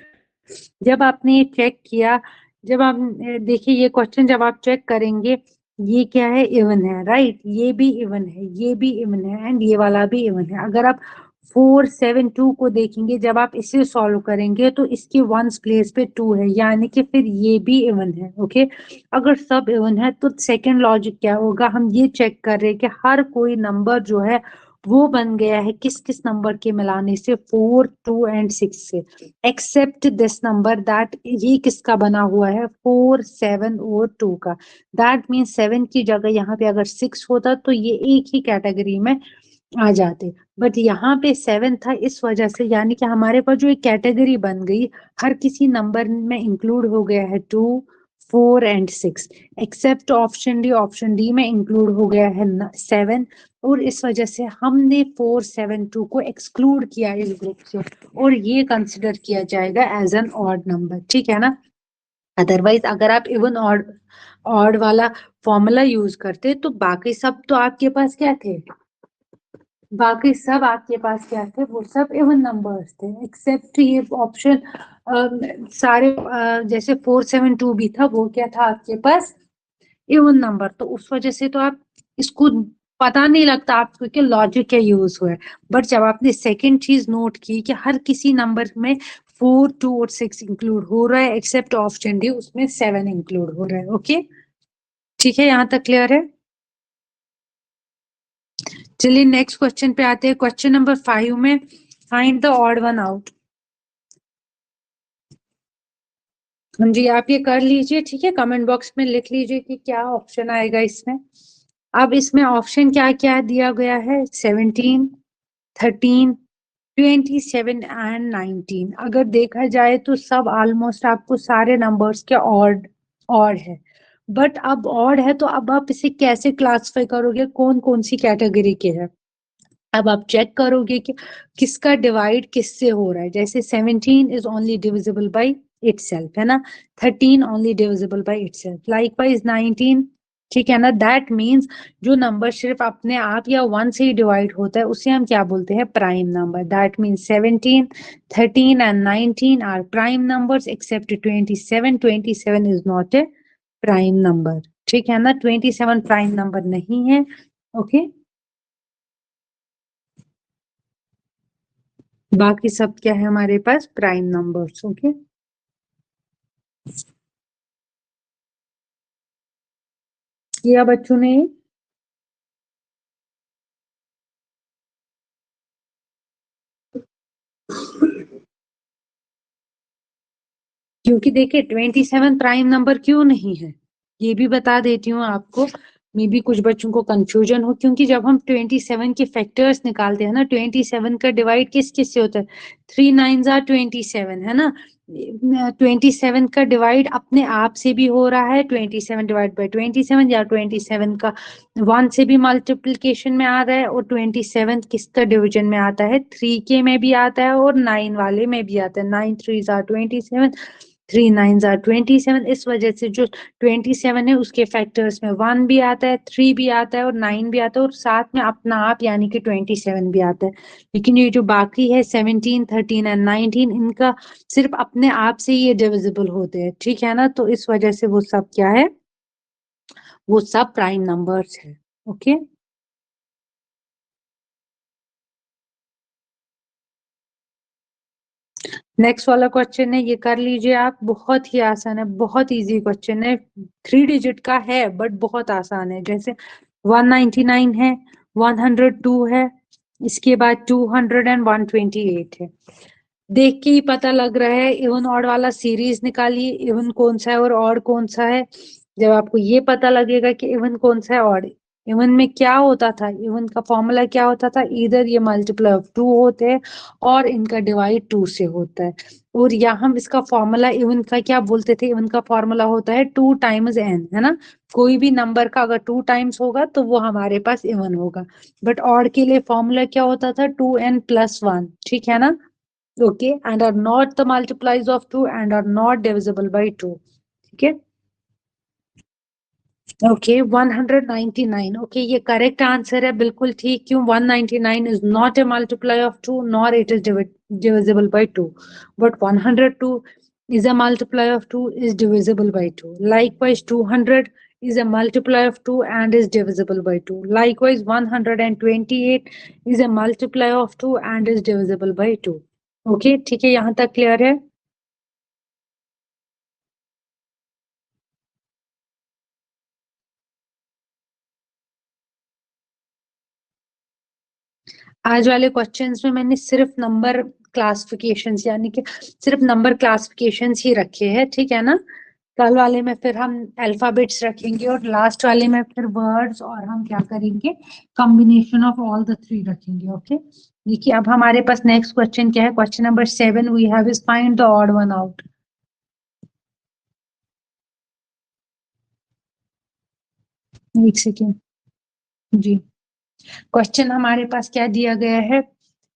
जब आपने ये चेक किया, जब आप देखिए ये क्वेश्चन जब आप चेक करेंगे, ये क्या है, इवन है, राइट, ये भी इवन है, ये भी इवन है एंड ये वाला भी इवन है। अगर आप 472 को देखेंगे, जब आप इसे सॉल्व करेंगे तो इसके वंस प्लेस पे 2 है, यानी कि फिर ये भी इवन है। ओके, अगर सब इवन है तो सेकंड लॉजिक क्या होगा, हम ये चेक कर रहे हैं कि हर कोई नंबर जो है वो बन गया है किस किस नंबर के मिलाने से, 4, 2 एंड 6 से, एक्सेप्ट दिस नंबर दैट, ये किसका बना हुआ है, 4, 7 और 2 का। दैट मीन 7 की जगह यहाँ पे अगर 6 होता तो ये एक ही कैटेगरी में आ जाते, बट यहाँ पे 7 था इस वजह से, यानी कि हमारे पास जो एक कैटेगरी बन गई, हर किसी नंबर में इंक्लूड हो गया है 2, 4 एंड 6, एक्सेप्ट ऑप्शन डी में इंक्लूड हो गया है 7, और इस वजह से हमने 472 को एक्सक्लूड किया इस ग्रुप से, और ये कंसिडर किया जाएगा एज एन ऑड नंबर, ठीक है ना। अदरवाइज अगर आप इवन ऑड ऑड वाला फॉर्मूला यूज करते तो बाकी सब तो आपके पास क्या थे, बाकी सब आपके पास क्या थे, वो सब इवन नंबर्स थे, एक्सेप्ट ये ऑप्शन सारे जैसे 472 भी था, वो क्या था आपके पास, इवन नंबर, तो उस वजह से तो आप इसको पता नहीं लगता आपको कि लॉजिक क्या यूज हुआ है। बट जब आपने सेकंड चीज नोट की कि हर किसी नंबर में 4, 2 और 6 इंक्लूड हो रहा है, एक्सेप्ट ऑप्शन डी उसमें 7 इंक्लूड हो रहा है। ओके, ठीक है, यहाँ तक क्लियर है। चलिए नेक्स्ट क्वेश्चन पे आते हैं, क्वेश्चन नंबर 5 में find the odd one out. हाँ जी, आप ये कर लीजिए, ठीक है, कमेंट बॉक्स में लिख लीजिए कि क्या ऑप्शन आएगा इसमें। अब इसमें ऑप्शन क्या क्या दिया गया है, 17, 13, 27 एंड 19। अगर देखा जाए तो सब ऑलमोस्ट आपको सारे नंबर्स के ऑड ऑड है, बट अब ऑड है तो अब आप इसे कैसे क्लासिफाई करोगे, कौन कौन सी कैटेगरी के है। अब आप चेक करोगे कि किसका डिवाइड किससे हो रहा है, जैसे 17 is only divisible by itself, है ना, 13 only divisible by itself, likewise 19, ठीक है ना। दैट मीन्स जो नंबर सिर्फ अपने आप या 1 से ही डिवाइड होता है उसे हम क्या बोलते हैं, prime number. That means 17, 13 and 19 are prime numbers except 27, 27 is not a prime number, ठीक है ना, 27 प्राइम नंबर नहीं है। ओके बाकी सब क्या है हमारे पास, प्राइम नंबर्स। ओके, किया बच्चों ने? क्योंकि देखिए 27 प्राइम नंबर क्यों नहीं है, ये भी बता देती हूँ आपको। मे भी कुछ बच्चों को कंफ्यूजन हो, क्योंकि जब हम 27 के फैक्टर्स निकालते हैं ना, 27 का डिवाइड किस किस से होता है, 3 9 आर 27 है ना। 27 का डिवाइड अपने आप से भी हो रहा है, 27 डिवाइड बाई 27, या 27 का 1 से भी मल्टीप्लीकेशन में आ रहा है, और 27 किसका डिवीजन में आता है, 3 के में भी आता है और 9 वाले में भी आता है। 9 3 आर 27, 3 9 आर 27। इस वजह से जो 27 है उसके फैक्टर्स में 1 भी आता है, 3 भी आता है और 9 भी आता है, और साथ में अपना आप यानी कि 27 भी आता है। लेकिन ये जो बाकी है 17 13 एंड 19, इनका सिर्फ अपने आप से ही ये डिविजिबल होते हैं, ठीक है ना। तो इस वजह से वो सब क्या है, वो सब प्राइम नंबर्स है। ओके, नेक्स्ट वाला क्वेश्चन है, ये कर लीजिए आप, बहुत ही आसान है, बहुत इजी क्वेश्चन है, 3 डिजिट का है बट बहुत आसान है। जैसे 199 है, 102 है, इसके बाद 200 एंड 128 है। देख के ही पता लग रहा है, इवन ऑड वाला सीरीज निकालिए, इवन कौन सा है और ऑड कौन सा है। जब आपको ये पता लगेगा कि इवन कौन सा है ऑड, इवन में क्या होता था, इवन का फॉर्मूला क्या होता था, इधर ये मल्टीप्लाई ऑफ 2 होते हैं और इनका डिवाइड 2 से होता है। और यहाँ हम इसका फॉर्मूला इवन का क्या बोलते थे, इवन का फॉर्मूला होता है 2 टाइम्स n, है ना। कोई भी नंबर का अगर 2 टाइम्स होगा तो वो हमारे पास इवन होगा। बट ऑड के लिए फॉर्मूला क्या होता था, 2n प्लस 1, ठीक है ना। Okay, and are not the multiplies of 2 and are not divisible by 2. ठीक है, ओके 199। ओके, ये करेक्ट आंसर है, बिल्कुल ठीक। क्यों, 199 is not A multiply of 2 nor it is divisible by 2, but 102 is a multiply of 2 is divisible by 2. Likewise 200 is a multiply of 2 and is divisible by 2. Likewise 128 is a multiply of 2 and is divisible by 2. Okay, ठीक है, यहाँ तक clear है। आज वाले questions में मैंने सिर्फ नंबर क्लासिफिकेशंस यानी कि सिर्फ नंबर क्लासिफिकेशंस ही रखे हैं, ठीक है ना। कल वाले में फिर हम अल्फाबेट्स रखेंगे और लास्ट वाले में फिर वर्ड्स, और हम क्या करेंगे, कॉम्बिनेशन ऑफ ऑल द 3 रखेंगे। ओके, देखिए अब हमारे पास नेक्स्ट क्वेश्चन क्या है, question number 7 we have is find the odd one out. एक सेकेंड जी, क्वेश्चन हमारे पास क्या दिया गया है,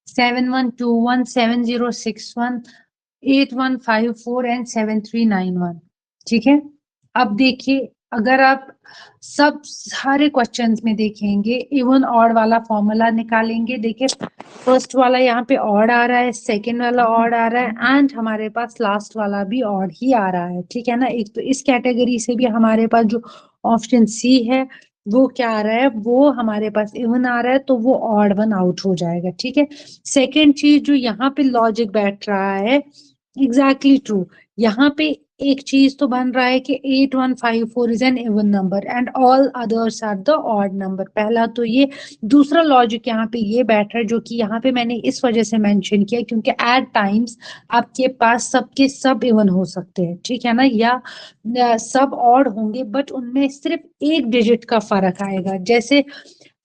71217061 8154 एंड 7391, ठीक है। अब देखिए, अगर आप सब सारे क्वेश्चंस में देखेंगे, इवन ऑड वाला फॉर्मूला निकालेंगे, देखिए फर्स्ट वाला यहाँ पे ऑड आ रहा है, सेकंड वाला ऑड आ रहा है, एंड हमारे पास लास्ट वाला भी ऑड ही आ रहा है, ठीक है ना। एक तो इस कैटेगरी से भी हमारे पास जो ऑप्शन सी है वो क्या आ रहा है, वो हमारे पास इवन आ रहा है, तो वो ऑड वन आउट हो जाएगा, ठीक है। सेकेंड चीज जो यहाँ पे लॉजिक बैठ रहा है, एग्जैक्टली ट्रू, यहाँ पे एक चीज तो बन रहा है कि 8154 is an even number and all others are the odd number. पहला तो ये, दूसरा लॉजिक यहाँ पे ये बैठ रहा है, जो कि यहाँ पे मैंने इस वजह से मेंशन किया क्योंकि एट टाइम्स आपके पास सबके सब इवन हो सकते हैं, ठीक है ना, या सब ऑड होंगे, बट उनमें सिर्फ एक डिजिट का फर्क आएगा। जैसे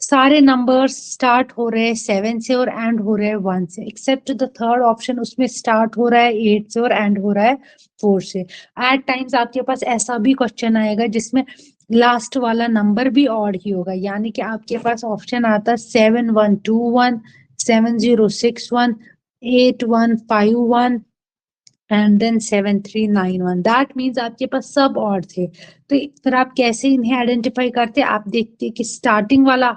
सारे नंबर्स स्टार्ट हो रहे हैं 7 से और एंड हो रहे हैं 1 से, एक्सेप्ट द थर्ड ऑप्शन, उसमें स्टार्ट हो रहा है 8 से और एंड हो रहा है 4 से। एट टाइम्स आपके पास ऐसा भी क्वेश्चन आएगा जिसमें लास्ट वाला नंबर भी ऑड ही होगा, यानी कि आपके पास ऑप्शन आता है 7121 7061 8151 एंड देन 7391। दैट मीन्स आपके पास सब ऑड थे। तो फिर आप कैसे इन्हें आइडेंटिफाई करते, आप देखते कि स्टार्टिंग वाला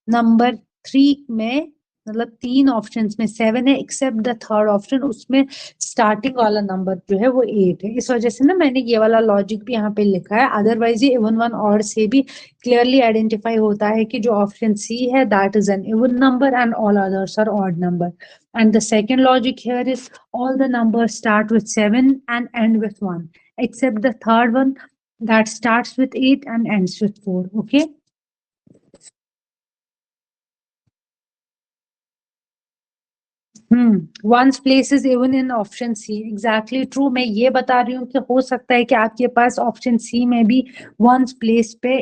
नंबर 3 में मतलब 3 ऑप्शंस में 7 है एक्सेप्ट द थर्ड ऑप्शन, उसमें स्टार्टिंग वाला नंबर जो है वो 8 है। इस वजह से ना मैंने ये वाला लॉजिक भी यहाँ पे लिखा है, अदरवाइज ये इवन वन ऑड से भी क्लियरली आइडेंटिफाई होता है कि जो ऑप्शन सी है that is an even number and all others are odd number. And the second logic here is all the numbers start with 7 and end with 1 except the third one that starts with 8 and ends with 4. Okay. One's place is even in option C. Exactly true. मैं ये बता रही हूँ कि हो सकता है कि आपके पास ऑप्शन सी में भी one's place पे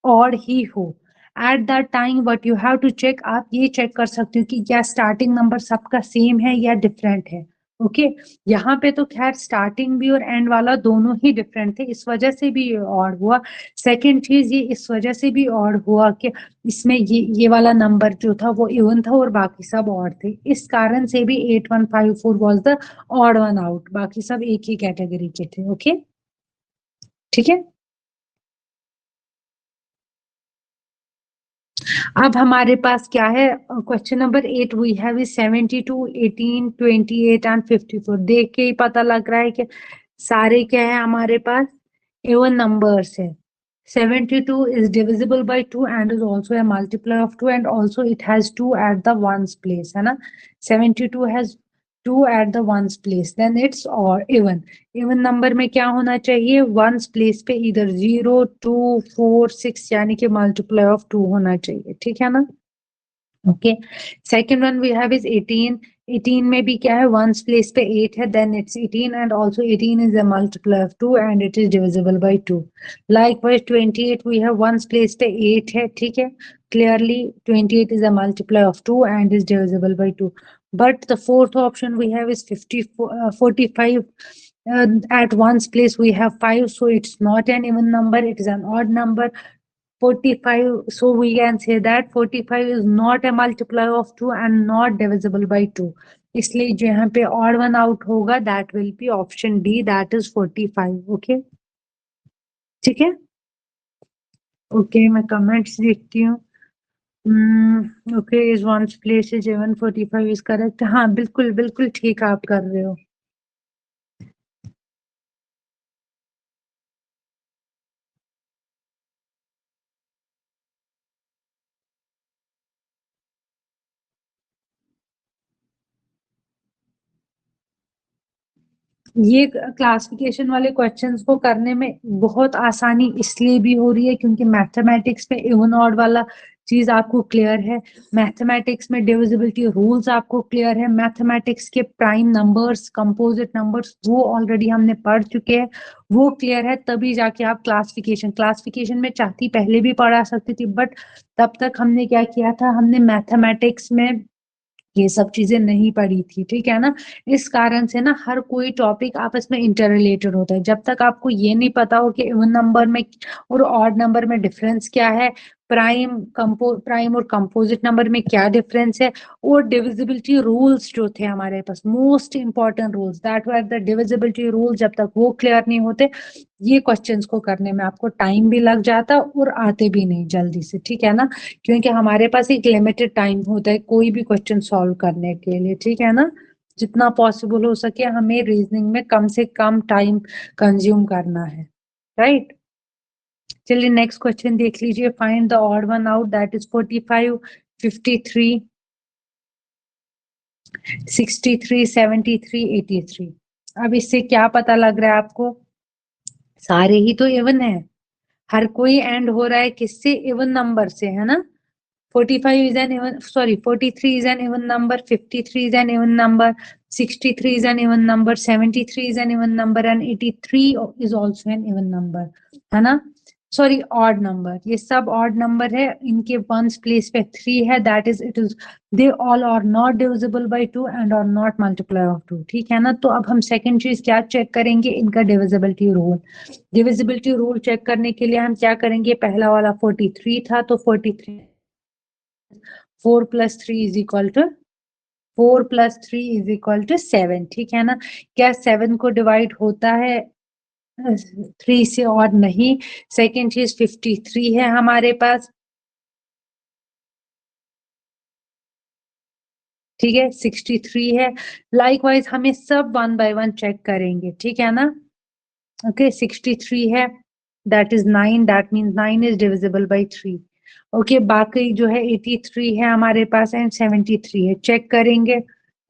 और ही हो। At that time what you have to check, आप ये चेक कर सकते हो कि क्या स्टार्टिंग नंबर सबका सेम है या डिफरेंट है। ओके यहाँ पे तो खैर स्टार्टिंग भी और एंड वाला दोनों ही डिफरेंट थे, इस वजह से भी ऑड हुआ। सेकंड चीज ये इस वजह से भी ऑड हुआ कि इसमें ये वाला नंबर जो था वो इवन था और बाकी सब ऑड थे, इस कारण से भी 8154 was the odd one out, बाकी सब एक ही कैटेगरी के थे। ओके ठीक है। अब हमारे पास क्या है, question number 8 we have is 72, 18, 28 and 54। देख के ही पता लग रहा है कि सारे क्या है हमारे पास इवन नंबर्स है। 72 is divisible by 2 and is also a multiplier of 2 and also it has 2 at the ones place, है ना। 72 has 2 at the ones place, then it's or even। Even number में क्या होना चाहिए, वंस प्लेस पे इधर 0, 2, 4, 6 यानी कि मल्टीप्लाई ऑफ 2 होना चाहिए, ठीक है ना। Okay second one we have is 18। 18 में भी क्या है, वंस प्लेस पे 8 है, then it's 18 and also 18 is a multiply of 2 and it is divisible by 2। Likewise 28 we have ones place पे 8 है, ठीक है, clearly 28 is a multiply of 2 and is divisible by 2, but the fourth option we have is 45, at ones place we have 5, so it's not an even number, it is an odd number। 45, so we can say that 45 is not a multiplier of 2 and not divisible by 2, इसलिए जो यहाँ पे odd one out होगा that will be option D, that is 45। okay ठीक है। Okay मैं comments देखती हूँ। Okay is ones place is even 45 is correct, हाँ बिल्कुल बिल्कुल ठीक आप कर रहे हो। ये क्लासिफिकेशन वाले क्वेश्चंस को करने में बहुत आसानी इसलिए भी हो रही है क्योंकि मैथमेटिक्स में इवन ऑड वाला चीज आपको क्लियर है, मैथमेटिक्स में डिविजिबिलिटी रूल्स आपको क्लियर है, मैथमेटिक्स के प्राइम नंबर्स कंपोजिट नंबर्स वो ऑलरेडी हमने पढ़ चुके हैं, वो क्लियर है, तभी जाके आप क्लासिफिकेशन में चाहती पहले भी पढ़ा सकती थी, बट तब तक हमने क्या किया था, हमने मैथमेटिक्स में ये सब चीजें नहीं पढ़ी थी, ठीक है ना। इस कारण से ना हर कोई टॉपिक आपस में इंटर रिलेटेड होता है, जब तक आपको ये नहीं पता हो कि इवन नंबर में और ऑड नंबर में डिफरेंस क्या है, प्राइम और कंपोजिट नंबर में क्या डिफरेंस है, और डिविजिबिलिटी रूल्स जो थे हमारे पास most important rules that were the divisibility rule, जब तक वो क्लियर नहीं होते ये क्वेश्चंस को करने में आपको टाइम भी लग जाता और आते भी नहीं जल्दी से, ठीक है ना, क्योंकि हमारे पास एक लिमिटेड टाइम होता है कोई भी क्वेश्चन सॉल्व करने के लिए, ठीक है ना। जितना पॉसिबल हो सके हमें रीजनिंग में कम से कम टाइम कंज्यूम करना है, राइट। चलिए नेक्स्ट क्वेश्चन देख लीजिए, find the odd one out that is 45, 53, 63, 73, 83। अब इससे क्या पता लग रहा है आपको, सारे ही तो इवन है, हर कोई एंड हो रहा है किससे, इवन नंबर से, है ना। 45 is an even, sorry, 43 is an even number, 53 is an even number, 63 is an even number, 73 is an even number and 83 is also an even number, है ना। सॉरी ऑड नंबर, ये सब odd number है, इनके once place पे 3 है, that is it is they all are not divisible by 2 and are not multiply of 2, ठीक है ना। तो अब हम सेकंड चीज क्या चेक करेंगे, इनका divisibility rule. Divisibility rule check करने के लिए हम क्या करेंगे, पहला वाला 43 था तो 43 4 plus 3 is equal to 4 plus 3 is equal to 7, ठीक है ना। क्या 7 को डिवाइड होता है 3 से, और नहीं। सेकेंड चीज 53 है हमारे पास, ठीक है, 63 है। लाइकवाइज हमें सब 1 बाय 1 चेक करेंगे, ठीक है ना। ओके, 63 है, that is 9, that means 9 is divisible by 3। Okay, बाकी जो है 83 है हमारे पास एंड 73 है, चेक करेंगे,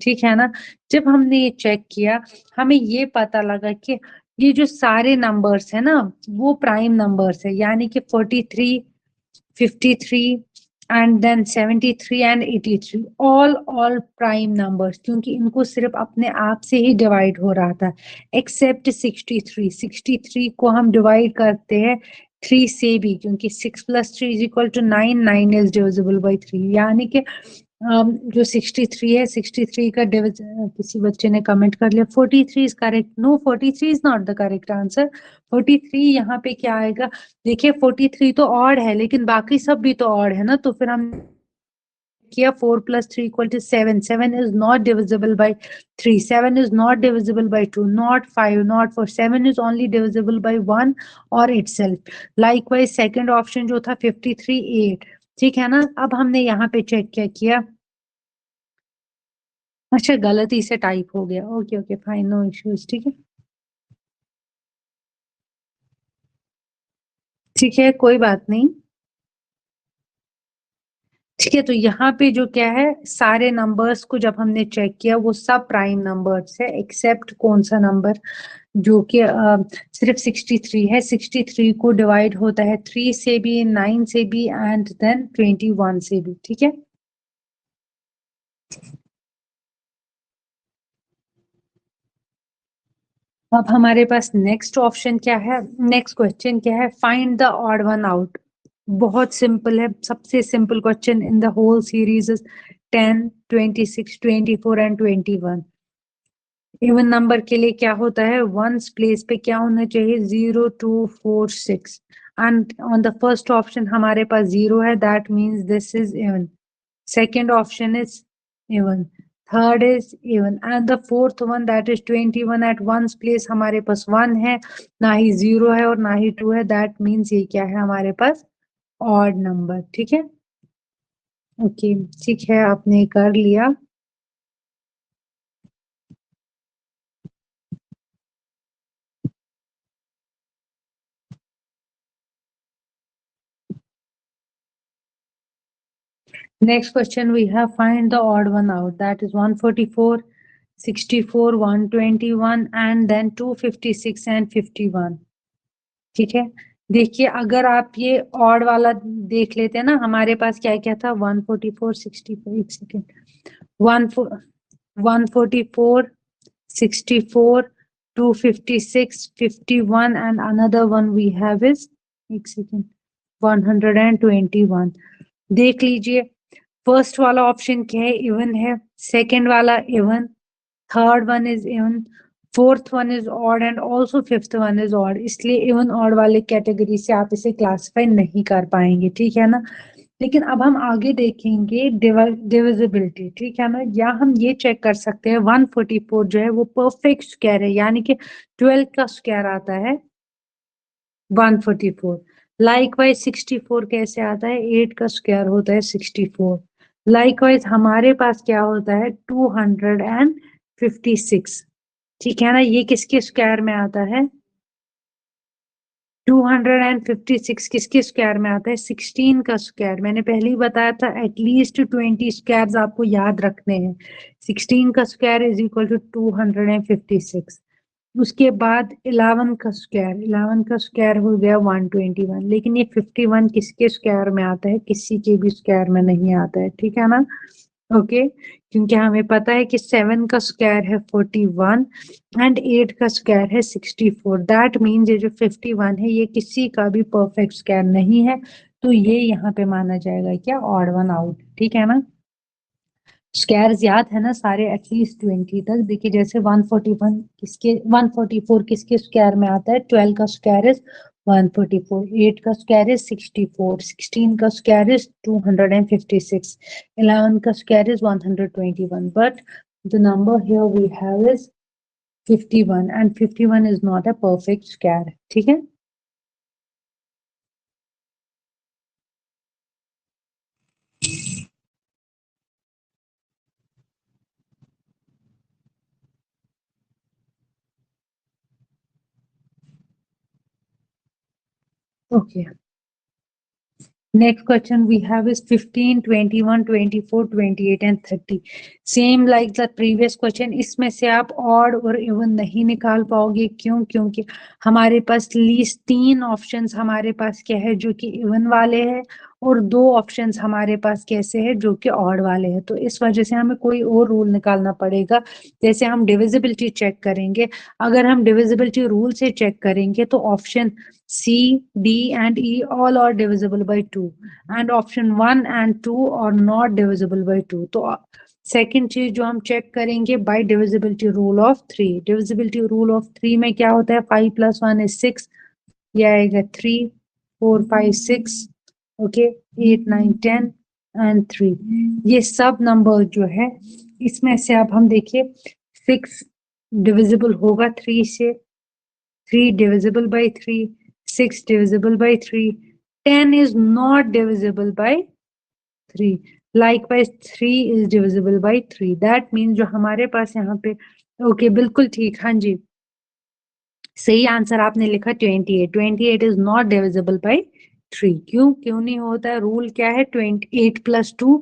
ठीक है ना। जब हमने ये चेक किया, हमें ये पता लगा कि ये जो सारे नंबर्स है ना वो प्राइम नंबर्स है, यानी कि 43, 53 and then 73 and 83 all prime numbers, क्योंकि इनको सिर्फ अपने आप से ही डिवाइड हो रहा था, एक्सेप्ट 63। 63 को हम डिवाइड करते हैं 3 से भी, क्योंकि 6 + 3 = 9, 9 इज डिविजिबल बाय 3, यानी कि जो 63 है, 63 का किसी बच्चे ने कमेंट कर लिया 43 is correct. No, 43 is not the correct answer. 43 यहाँ पे क्या आएगा, देखिए 43 तो ऑड है, लेकिन बाकी सब भी तो ऑड है ना, तो फिर हम किया 4 + 3 = 7। 7 is not divisible by 3, 7 is not divisible by 2, not 5, not 4, 7 is only divisible by 1 or itself। Likewise second option जो था 53, 8, ठीक है ना। अब हमने यहाँ पे चेक क्या किया, अच्छा गलती से टाइप हो गया, okay okay fine, no issues, ठीक है ठीक है, कोई बात नहीं। ठीक है, तो यहाँ पे जो क्या है, सारे नंबर्स को जब हमने चेक किया वो सब प्राइम नंबर्स है, एक्सेप्ट कौन सा नंबर, जो कि सिर्फ 63 है। 63 को डिवाइड होता है 3 से भी, 9 से भी एंड देन 21 से भी, ठीक है। अब हमारे पास नेक्स्ट ऑप्शन क्या है, नेक्स्ट क्वेश्चन क्या है, find the odd one out. बहुत सिंपल है, सबसे simple question in the whole series is 10, 26, 24 and 21। Even number के लिए क्या होता है, वंस प्लेस पे क्या होना चाहिए, 0, 2, 4, 6 and on the first option हमारे पास 0 है, that means this is even. Second option is even, third is even and the fourth one that is 21 at ones place हमारे पास 1 है, ना ही 0 है और ना ही 2 है, दैट मीन्स ये क्या है हमारे पास ऑड नंबर, ठीक है। ओके ठीक है, आपने कर लिया। Next question we have, find the odd one out, that is 144, 64, 121 and then 256 and 51, ठीक है। देखिए अगर आप ये ऑड वाला देख लेते हैं ना, हमारे पास क्या क्या था, 144, 64, एक second, 144, 64, 256, 51 and another one we have is, एक सेकेंड, 121। देख लीजिए, फर्स्ट वाला ऑप्शन क्या है, इवन है, सेकंड वाला even, third one is even, fourth one is odd and also fifth one is odd, इसलिए इवन ऑड वाले कैटेगरी से आप इसे क्लासिफाई नहीं कर पाएंगे, ठीक है ना। लेकिन अब हम आगे देखेंगे डिविजिबिलिटी, ठीक है ना, या हम ये चेक कर सकते हैं 144 जो है वो परफेक्ट स्क्वायर है, यानी कि 12 का स्क्वायर आता है 144। लाइकवाइज 64 कैसे आता है, 8 का स्क्वायर होता है 64। लाइकवाइज हमारे पास क्या होता है 256, ठीक है ना, ये किसके स्क्वायर में आता है, 256 किसके स्क्वायर में आता है, 16 का स्क्वायर। मैंने पहले ही बताया था एटलीस्ट 20 स्क्वायर्स आपको याद रखने हैं। 16 का स्क्वायर इज इक्वल टू 256। उसके बाद 11 का स्क्वायर, 11 का स्क्वायर हो गया 121, लेकिन ये 51 किसके स्क्वायर में आता है, किसी के भी स्क्वायर में नहीं आता है, ठीक है ना। ओके, क्योंकि हमें पता है कि 7 का स्क्वायर है 41 एंड 8 का स्क्वायर है 64, दैट मीन्स ये जो 51 है ये किसी का भी परफेक्ट स्क्वायर नहीं है, तो ये यहाँ पे माना जाएगा क्या, ऑड वन आउट, ठीक है ना। स्क्वायर्स याद है ना सारे एटलीस्ट 20 तक। देखिए जैसे 141 किसके, 144 किसके स्क्वायर में आता है, 12 का स्क्वायर इज 144, 8 का स्क्वायर इज 64, 16 का स्क्वायर इज 256, 11 का square is 121, but the number here we have is 51 and 51 is not a perfect square, ठीक है। Okay. Next question we have is 15, 21, 24, 28 and 30. Same like the previous question. इसमें से आप odd और even नहीं निकाल पाओगे. क्यों? क्योंकि हमारे पास least 3 options हमारे पास क्या है जो कि even वाले हैं और 2 options हमारे पास कैसे है जो कि odd वाले हैं. तो इस वजह से हमें कोई और rule निकालना पड़ेगा. जैसे हम divisibility check करेंगे. अगर हम divisibility rule से check करेंगे तो option C, D and E all are divisible by 2 and option 1 and 2 are not divisible by 2. तो सेकंड चीज जो हम चेक करेंगे by divisibility rule of 3. Divisibility rule of 3 में क्या होता है 5 + 1 is 6. ये आएगा 3, 4, 5, 6, ओके 8, 9, 10 and 3. ये सब नंबर जो है इसमें से अब हम देखिए 6 डिविजिबल होगा 3 से, 3 divisible by 3, 6 divisible by 3, 10 is not divisible by 3. Likewise 3 is divisible by 3. That means जो हमारे पास यहाँ पे ओके बिल्कुल ठीक. हाँ जी सही आंसर आपने लिखा 28. 28 is not divisible by 3. क्यों नहीं होता है? रूल क्या है 28 + 2.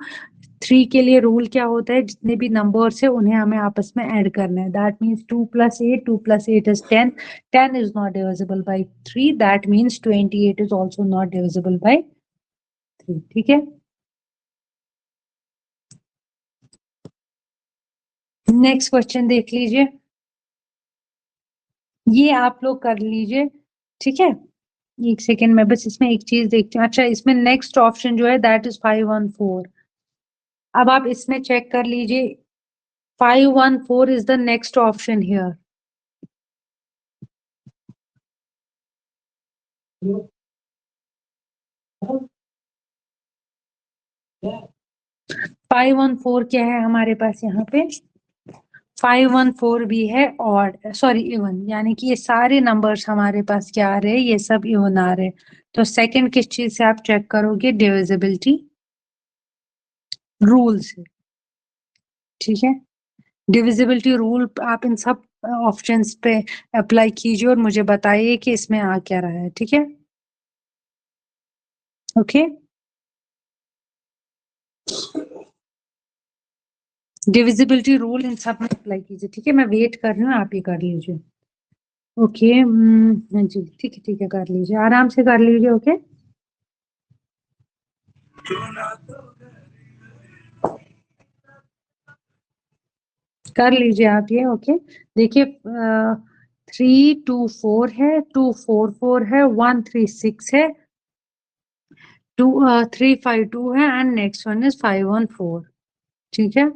3 के लिए रूल क्या होता है जितने भी नंबर्स है उन्हें हमें आपस में ऐड करना है. That means 2 + 8, 2 + 8 is 10. 10 is not divisible by 3. That means 28 is also not divisible by 3. ठीक है. नेक्स्ट क्वेश्चन देख लीजिए. ये आप लोग कर लीजिए. ठीक है एक सेकेंड में बस इसमें एक चीज देखती हूँ. अच्छा इसमें नेक्स्ट ऑप्शन जो है दैट इज 514. अब आप इसमें चेक कर लीजिए 514 is the next option here. 514 क्या है हमारे पास यहाँ पे 514 भी है ऑड सॉरी इवन यानी कि ये सारे नंबर्स हमारे पास क्या आ रहे हैं ये सब इवन आ रहे हैं. तो सेकंड किस चीज से आप चेक करोगे डिविजिबिलिटी रूल से. ठीक है डिविजिबिलिटी रूल आप इन सब ऑप्शंस पे अप्लाई कीजिए और मुझे बताइए कि इसमें आ क्या रहा है. ठीक है ओके डिविजिबिलिटी रूल इन सब में अप्लाई कीजिए. ठीक है मैं वेट कर रही हूँ आप ये कर लीजिए. ओके हाँ जी ठीक है कर लीजिए आराम से कर लीजिए. ओके कर लीजिए आप ये. ओके देखिए 324 है 244 है 136 है 352 है एंड नेक्स्ट वन इज 514. ठीक है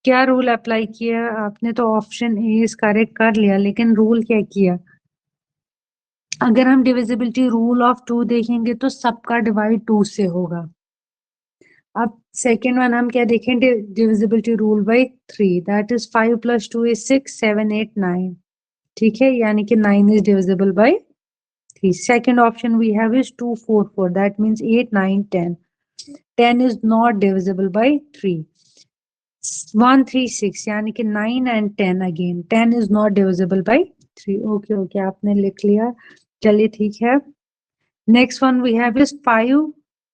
क्या रूल अप्लाई किया आपने तो ऑप्शन ए इज करेक्ट कर लिया लेकिन रूल क्या किया अगर हम डिविजिबिलिटी रूल ऑफ 2 देखेंगे तो सबका डिवाइड 2 से होगा. अब सेकेंड वन हम क्या देखें divisibility rule by 3 that is 5 + 2 is 6, 7, 8, 9. ठीक है यानी कि 9 is divisible by 3. Second option we have is 244 that means 8, 9, 10. 10 is not divisible by 3. 136 यानी कि 9 and 10 again 10 is not divisible by 3. Okay आपने लिख लिया चलिए ठीक है. Next one we have is 5,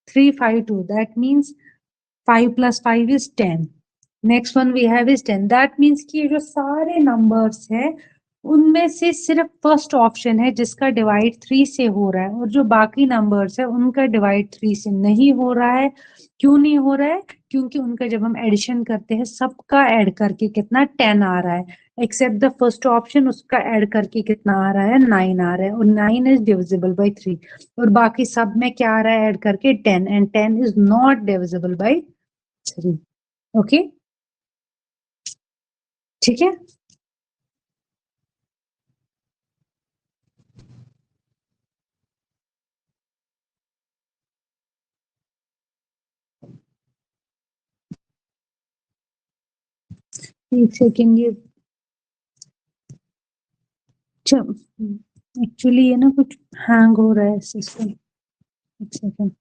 3, 5, 2 that means 5 + 5 is 10. Next one we have is 10. That means कि ये जो सारे नंबर्स है उनमें से सिर्फ फर्स्ट ऑप्शन है जिसका डिवाइड 3 से हो रहा है और जो बाकी नंबर्स है उनका डिवाइड 3 से नहीं हो रहा है. क्यों नहीं हो रहा है क्योंकि उनका जब हम एडिशन करते हैं सबका ऐड करके कितना 10 आ रहा है एक्सेप्ट द फर्स्ट ऑप्शन उसका ऐड करके कितना आ रहा है 9 आ रहा है और 9 इज डिविजिबल बाय 3 और बाकी सब में क्या आ रहा है ऐड करके 10 and 10 is not divisible by 3. Okay ठीक है एक सेकेंड ये एक्चुअली ये ना कुछ हैंग हो रहा है सिस्टम. एक सेकेंड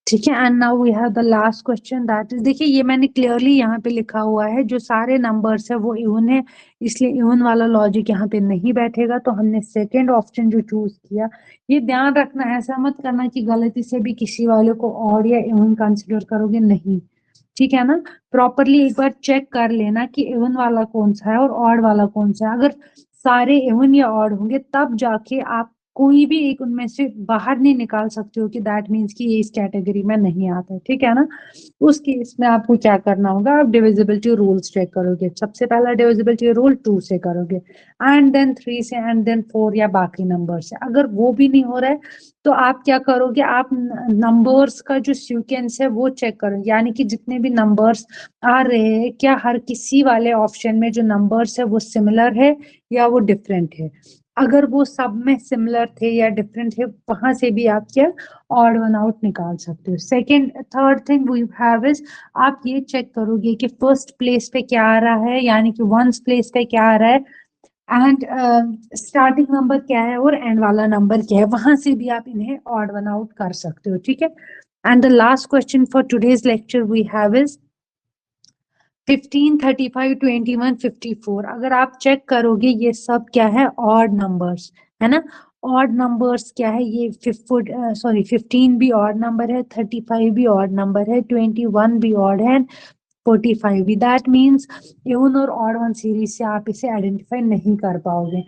ठीक है। And now we have the last question that is, देखिए ये मैंने क्लियरली यहाँ पे लिखा हुआ है, जो सारे नंबर्स है वो इवन है, इसलिए इवन वाला लॉजिक यहाँ पे नहीं बैठेगा, तो हमने सेकेंड ऑप्शन जो चूज किया। ये ध्यान रखना, ऐसा मत करना कि गलती से भी किसी वाले को ऑड या इवन कंसिडर करोगे, नहीं। ठीक है ना, प्रॉपरली एक बार चेक कर लेना कि इवन वाला कौन सा है और ऑड वाला कौन सा है। अगर सारे इवन या ऑड होंगे तब जाके आप कोई भी एक उनमें से बाहर नहीं निकाल सकते हो कि दैट मीन्स कि ये इस कैटेगरी में नहीं आता है। ठीक है ना, उस केस में आपको क्या करना होगा, आप डिविजिबिलिटी रूल्स चेक करोगे। सबसे पहला डिविजिबिलिटी रूल 2 से करोगे, एंड देन 3 से, एंड देन 4 या बाकी नंबर से। अगर वो भी नहीं हो रहा है तो आप क्या करोगे, आप नंबर्स का जो सीक्वेंस है वो चेक करोगे, यानी कि जितने भी नंबर्स आ रहे हैं क्या हर किसी वाले ऑप्शन में जो नंबर्स है वो सिमिलर है या वो डिफरेंट है। अगर वो सब में सिमिलर थे या डिफरेंट थे, वहां से भी आप क्या ऑड वन आउट निकाल सकते हो। Second third thing we have is, आप ये चेक करोगे कि फर्स्ट प्लेस पे क्या आ रहा है, यानी कि वंस प्लेस पे क्या आ रहा है, एंड स्टार्टिंग नंबर क्या है और एंड वाला नंबर क्या है, वहां से भी आप इन्हें ऑड वन आउट कर सकते हो। ठीक है। And the last question for today's lecture we have is 15, 35, 21, 54। अगर आप चेक करोगे ये सब क्या है, ऑड नंबर्स है ना। ऑड नंबर्स क्या है, ये 15 भी ऑड नंबर है, 35 भी ऑड नंबर है, 21 भी ऑड है, 45 भी। दैट मीन्स इवन और ऑड वन सीरीज से आप इसे आइडेंटिफाई नहीं कर पाओगे।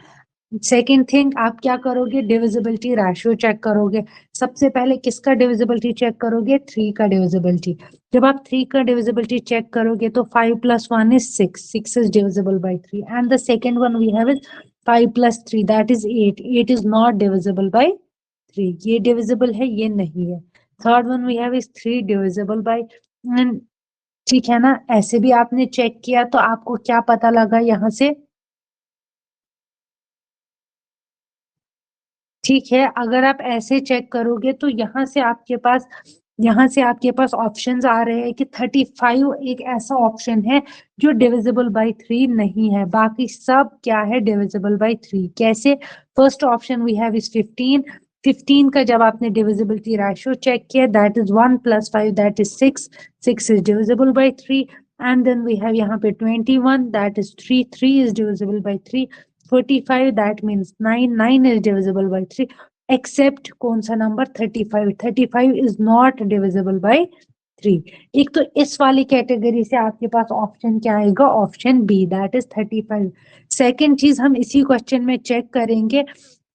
सेकेंड थिंग आप क्या करोगे, डिविजिबिलिटी रेशियो चेक करोगे। सबसे पहले किसका डिविजिबिलिटी चेक करोगे, 3 का डिविजिबिलिटी। जब आप 3 का डिविजिबिलिटी चेक करोगे तो 5 + 1 is 6, 6 is divisible by 3, and the second one we have is 5 + 3 that is 8, 8 is not divisible by 3, ये divisible है ये नहीं है। Third one we have is 3 divisible by, ठीक है ना। ऐसे भी आपने चेक किया तो आपको क्या पता लगा यहाँ से, ठीक है। अगर आप ऐसे चेक करोगे तो यहाँ से आपके पास ऑप्शंस आ रहे हैं कि 35 एक ऐसा ऑप्शन है जो डिविजिबल बाय 3 नहीं है, बाकी सब क्या है, डिविजिबल बाय 3। कैसे, first option we have is 15, 15 का जब आपने डिविजिबिलिटी रेशियो चेक किया that is 1 + 5 that is 6, 6 is divisible by 3, and then we have यहाँ पे 21 that is 3, 3 is divisible by 3, 45 that means 9, 9 is divisible by 3, except कौन सा number, 35, 35 is not divisible by 3। एक तो इस वाली कैटेगरी से आपके पास ऑप्शन क्या आएगा, option B that is 35। Second चीज हम इसी क्वेश्चन में चेक करेंगे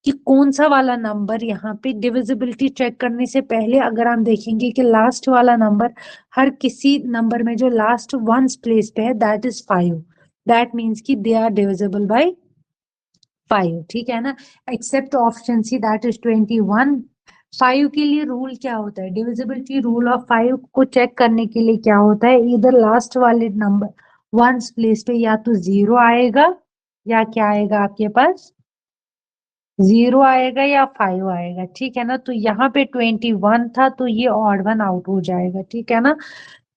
कि कौन सा वाला नंबर, यहाँ पे डिविजिबिलिटी चेक करने से पहले अगर हम देखेंगे कि लास्ट वाला नंबर, हर किसी नंबर में जो लास्ट वंस प्लेस पे है दैट इज 5, दैट मीन्स कि दे आर डिविजिबल बाय 5। ठीक है ना, except option C that is 21। 5 के लिए रूल क्या होता है, डिविजिबिलिटी रूल ऑफ 5 को चेक करने के लिए क्या होता है, इधर लास्ट वाले नंबर वंस प्लेस पे या तो 0 आएगा या क्या आएगा आपके पास, 0 आएगा या 5 आएगा। ठीक है ना, तो यहाँ पे 21 था तो ये ऑड वन आउट हो जाएगा। ठीक है ना,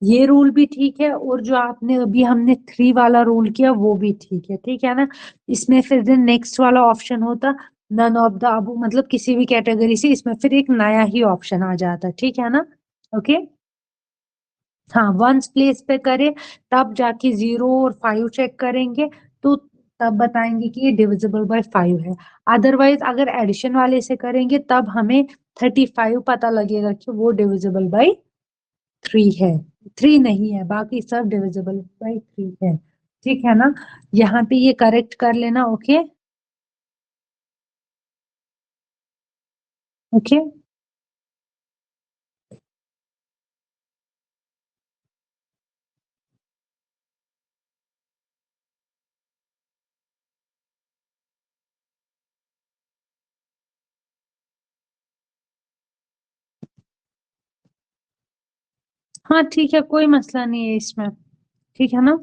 ये रूल भी ठीक है, और जो आपने अभी हमने 3 वाला रूल किया वो भी ठीक है। ठीक है ना, इसमें फिर नेक्स्ट वाला ऑप्शन होता नन ऑफ द अबव, मतलब किसी भी कैटेगरी से, इसमें फिर एक नया ही ऑप्शन आ जाता। ठीक है ना, ओके। हाँ, वंस प्लेस पे करें तब जाके 0 और 5 चेक करेंगे तो तब बताएंगे कि ये डिविजिबल बाय 5 है। अदरवाइज अगर एडिशन वाले से करेंगे तब हमें 35 पता लगेगा कि वो डिविजिबल बाय 3 है, 3 नहीं है, बाकी सब डिविजिबल बाय 3 है। ठीक है ना, यहाँ पे ये करेक्ट कर लेना। Okay okay. हाँ ठीक है, कोई मसला नहीं है इसमें। ठीक है ना,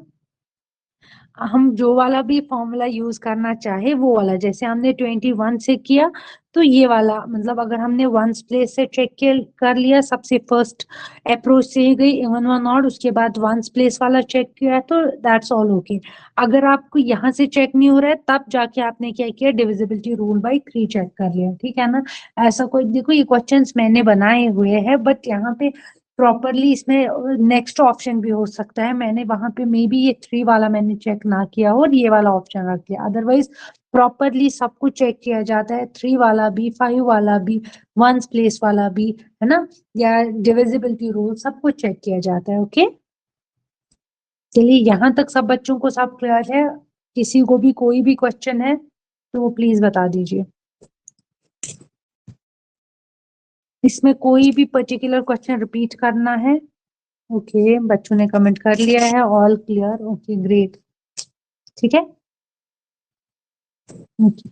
हम जो वाला भी फॉर्मूला यूज करना चाहे वो वाला, जैसे हमने 21 से किया तो ये वाला, मतलब अगर हमने वंस प्लेस से चेक कर लिया, सबसे फर्स्ट अप्रोच से ही गई इवन वन ऑड, उसके बाद वंस प्लेस वाला चेक किया तो दैट्स ऑल ओके। अगर आपको यहाँ से चेक नहीं हो रहा है तब जाके आपने क्या किया, डिविजिबिलिटी रूल बाय 3 चेक कर लिया, ठीक है ना। ऐसा कोई, देखो ये क्वेश्चंस मैंने बनाए हुए हैं बट यहाँ पे प्रॉपरली इसमें नेक्स्ट ऑप्शन भी हो सकता है, मैंने वहां पे मे बी ये 3 वाला मैंने चेक ना किया और ये वाला ऑप्शन रख दिया, अदरवाइज प्रॉपरली सब कुछ चेक किया जाता है, 3 वाला भी, 5 वाला भी, वंस प्लेस वाला भी, है ना, या डिविजिबिलिटी रूल, सब कुछ चेक किया जाता है। ओके, चलिए यहाँ तक सब बच्चों को सब क्लियर है? किसी को भी कोई भी क्वेश्चन है तो वो प्लीज बता दीजिए। इसमें कोई भी पर्टिकुलर क्वेश्चन रिपीट करना है? ओके, बच्चों ने कमेंट कर लिया है, ऑल क्लियर, ओके ग्रेट, ठीक है।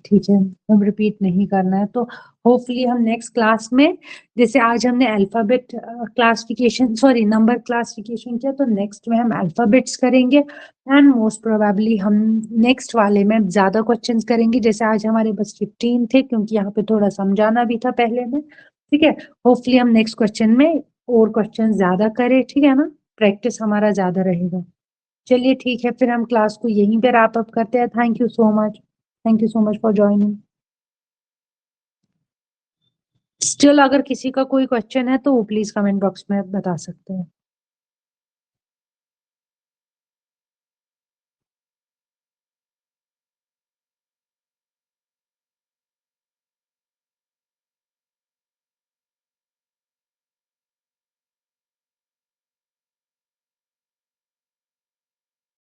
ठीक है, अब रिपीट नहीं करना है तो होपफुली हम नेक्स्ट क्लास में, जैसे आज हमने alphabet classification, sorry number classification किया, तो नेक्स्ट में हम अल्फाबेट्स करेंगे एंड मोस्ट प्रोबेबली हम नेक्स्ट वाले में ज्यादा क्वेश्चंस करेंगे, जैसे आज हमारे बस 15 थे क्योंकि यहाँ पे थोड़ा समझाना भी था पहले में, ठीक है। होपफुली हम नेक्स्ट क्वेश्चन में और क्वेश्चन ज्यादा करें, ठीक है ना, प्रैक्टिस हमारा ज्यादा रहेगा। चलिए ठीक है, फिर हम क्लास को यहीं पे रैप अप करते हैं। Thank you so much, thank you so much for joining. Still अगर किसी का कोई क्वेश्चन है तो वो प्लीज कमेंट बॉक्स में बता सकते हैं।